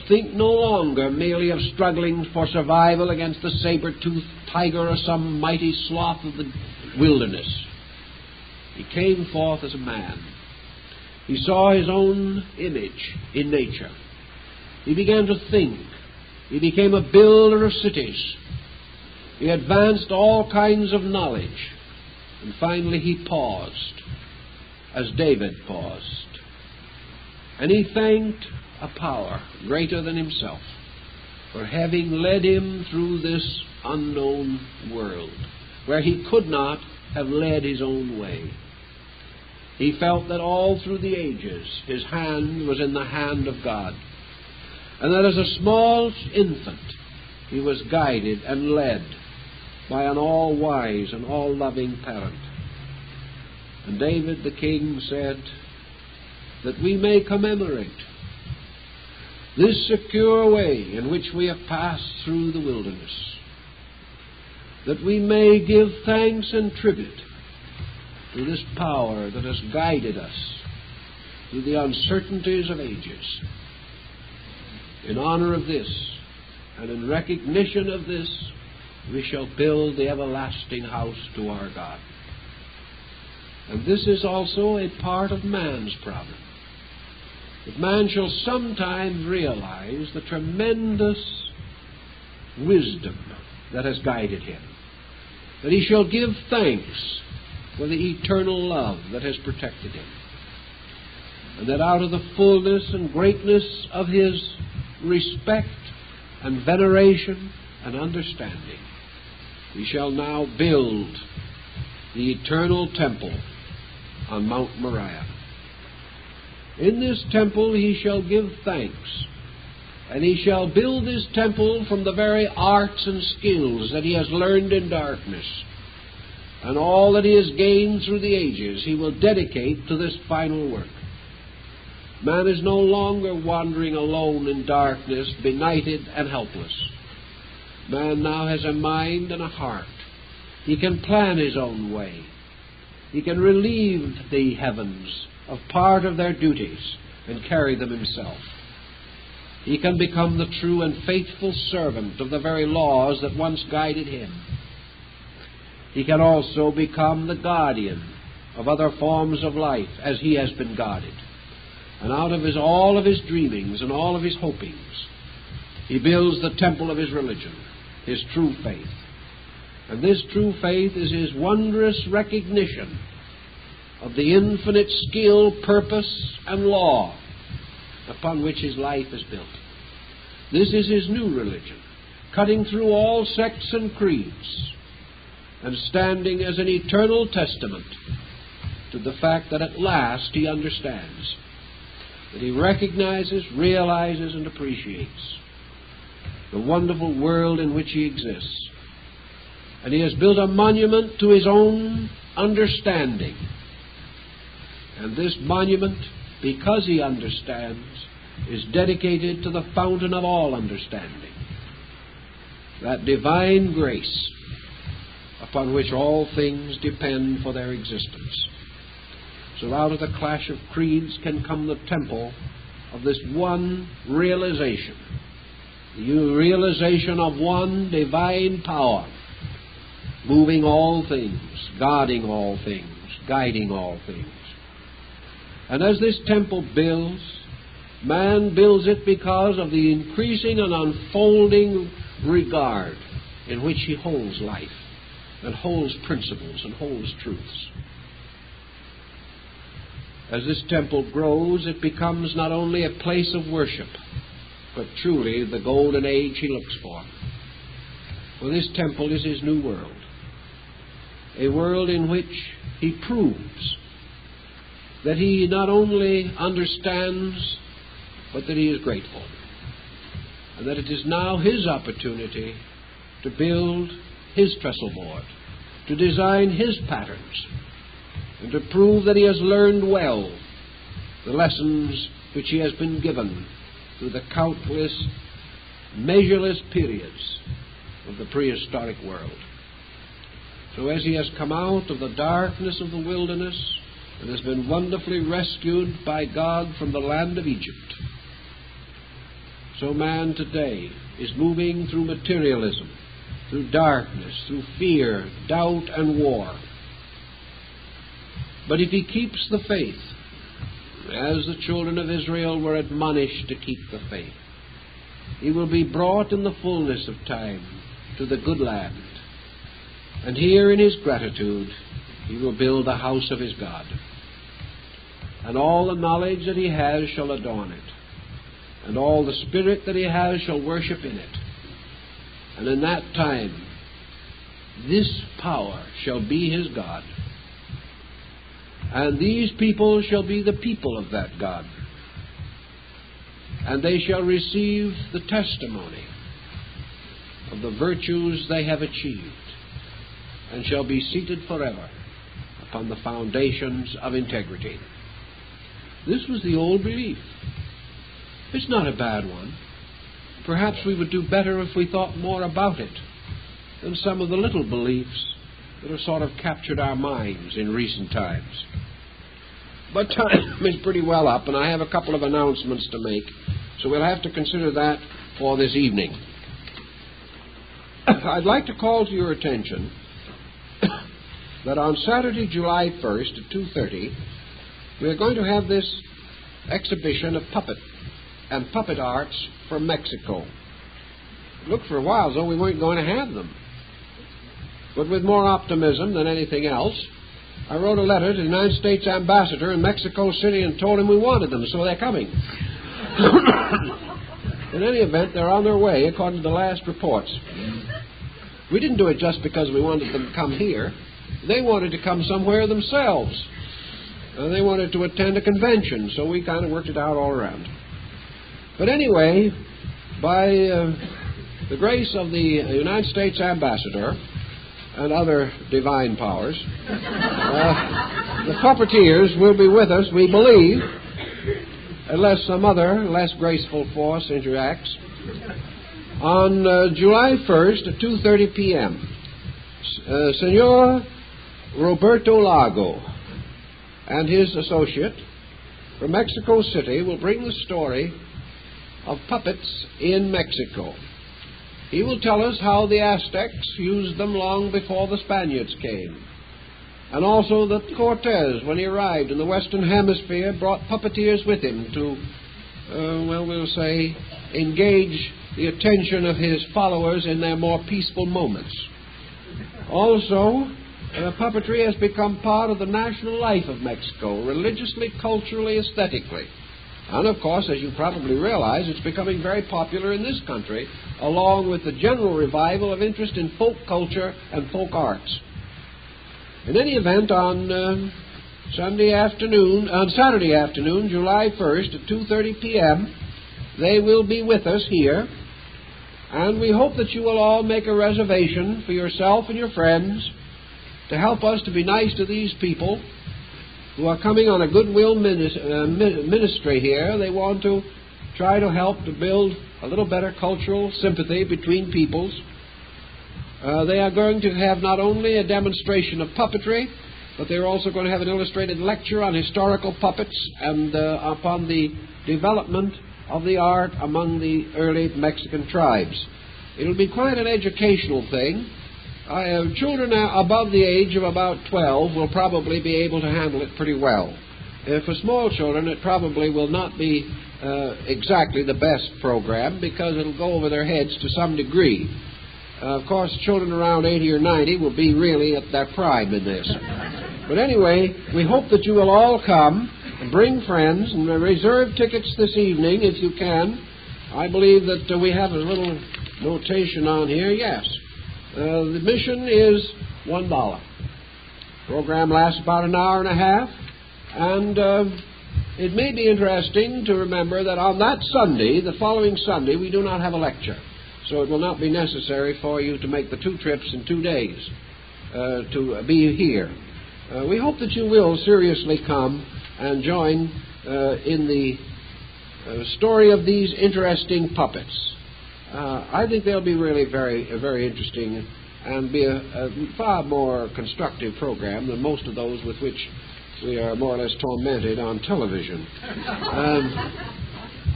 think no longer merely of struggling for survival against the saber-toothed tiger or some mighty sloth of the wilderness. He came forth as a man. He saw his own image in nature. He began to think. He became a builder of cities. He advanced all kinds of knowledge. And finally he paused, as David paused. And he thanked a power greater than himself for having led him through this unknown world, where he could not have led his own way. He felt that all through the ages his hand was in the hand of God, and that as a small infant he was guided and led by an all-wise and all-loving parent. And David the king said that we may commemorate this secure way in which we have passed through the wilderness, that we may give thanks and tribute to this power that has guided us through the uncertainties of ages. In honor of this, and in recognition of this, we shall build the everlasting house to our God. And this is also a part of man's problem, that man shall sometime realize the tremendous wisdom that has guided him, that he shall give thanks for the eternal love that has protected him, and that out of the fullness and greatness of his respect and veneration and understanding, we shall now build the eternal temple on Mount Moriah. In this temple he shall give thanks And he shall build his temple from the very arts and skills that he has learned in darkness. And all that he has gained through the ages he will dedicate to this final work. Man is no longer wandering alone in darkness, benighted and helpless. Man now has a mind and a heart. He can plan his own way. He can relieve the heavens of part of their duties and carry them himself. He can become the true and faithful servant of the very laws that once guided him. He can also become the guardian of other forms of life as he has been guarded. And out of all of his dreamings and all of his hopings, he builds the temple of his religion, his true faith. And this true faith is his wondrous recognition of the infinite skill, purpose, and law upon which his life is built. This is his new religion, cutting through all sects and creeds, and standing as an eternal testament to the fact that at last he understands, that he recognizes, realizes, and appreciates the wonderful world in which he exists. And he has built a monument to his own understanding. And this monument, because he understands, is dedicated to the fountain of all understanding, that divine grace upon which all things depend for their existence. So out of the clash of creeds can come the temple of this one realization, the realization of one divine power, moving all things, guarding all things, guiding all things. And as this temple builds, man builds it because of the increasing and unfolding regard in which he holds life, and holds principles, and holds truths. As this temple grows, it becomes not only a place of worship, but truly the golden age he looks for. For this temple is his new world, a world in which he proves that he not only understands, but that he is grateful, and that it is now his opportunity to build his trestle board, to design his patterns, and to prove that he has learned well the lessons which he has been given through the countless, measureless periods of the prehistoric world. So as he has come out of the darkness of the wilderness and has been wonderfully rescued by God from the land of Egypt, so man today is moving through materialism, through darkness, through fear, doubt, and war. But if he keeps the faith, as the children of Israel were admonished to keep the faith, he will be brought in the fullness of time to the good land. And here in his gratitude, he will build the house of his God. And all the knowledge that he has shall adorn it. And all the spirit that he has shall worship in it. And in that time, this power shall be his God. And these people shall be the people of that God. And they shall receive the testimony of the virtues they have achieved, and shall be seated forever upon the foundations of integrity. This was the old belief. It's not a bad one. Perhaps we would do better if we thought more about it than some of the little beliefs that have sort of captured our minds in recent times. But time is pretty well up, and I have a couple of announcements to make, so we'll have to consider that for this evening. I'd like to call to your attention that on Saturday, July 1st at 2:30, we're going to have this exhibition of puppet arts from Mexico. It looked for a while as though we weren't going to have them. But with more optimism than anything else, I wrote a letter to the United States Ambassador in Mexico City and told him we wanted them, so they're coming. In any event, they're on their way, according to the last reports. We didn't do it just because we wanted them to come here. They wanted to come somewhere themselves. They wanted to attend a convention, so we kind of worked it out all around. But anyway, by the grace of the United States Ambassador and other divine powers, the puppeteers will be with us, we believe, unless some other less graceful force interacts, on July 1st at 2:30 p.m. Senor Roberto Lago and his associate from Mexico City will bring the story of puppets in Mexico. He will tell us how the Aztecs used them long before the Spaniards came, and also that Cortez, when he arrived in the Western Hemisphere, brought puppeteers with him to, we'll say, engage the attention of his followers in their more peaceful moments. Also, puppetry has become part of the national life of Mexico, religiously, culturally, aesthetically. And, of course, as you probably realize, it's becoming very popular in this country, along with the general revival of interest in folk culture and folk arts. In any event, on Saturday afternoon, July 1st at 2:30 p.m., they will be with us here, and we hope that you will all make a reservation for yourself and your friends to help us to be nice to these people who are coming on a goodwill ministry here. They want to try to help to build a little better cultural sympathy between peoples. They are going to have not only a demonstration of puppetry, but they're also going to have an illustrated lecture on historical puppets and upon the development of the art among the early Mexican tribes. It'll be quite an educational thing. Children above the age of about 12 will probably be able to handle it pretty well. For small children, it probably will not be exactly the best program because it'll go over their heads to some degree. Of course, children around 80 or 90 will be really at their prime in this. But anyway, we hope that you will all come and bring friends and reserve tickets this evening if you can. I believe that we have a little notation on here. Yes. The admission is $1. Program lasts about an hour and a half, and it may be interesting to remember that on that Sunday, the following Sunday, we do not have a lecture, so it will not be necessary for you to make the 2 trips in 2 days to be here. We hope that you will seriously come and join in the story of these interesting puppets. I think they'll be really very, very interesting and be a far more constructive program than most of those with which we are more or less tormented on television.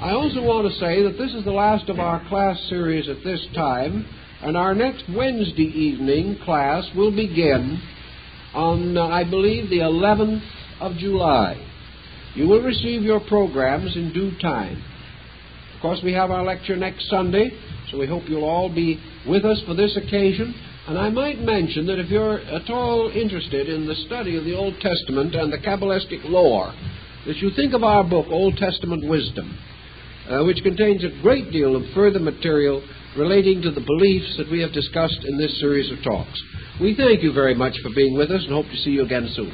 I also want to say that this is the last of our class series at this time, and our next Wednesday evening class will begin on, I believe, the 11th of July. You will receive your programs in due time. Of course, we have our lecture next Sunday, so we hope you'll all be with us for this occasion. And I might mention that if you're at all interested in the study of the Old Testament and the Kabbalistic lore, that you think of our book, Old Testament Wisdom, which contains a great deal of further material relating to the beliefs that we have discussed in this series of talks. We thank you very much for being with us and hope to see you again soon.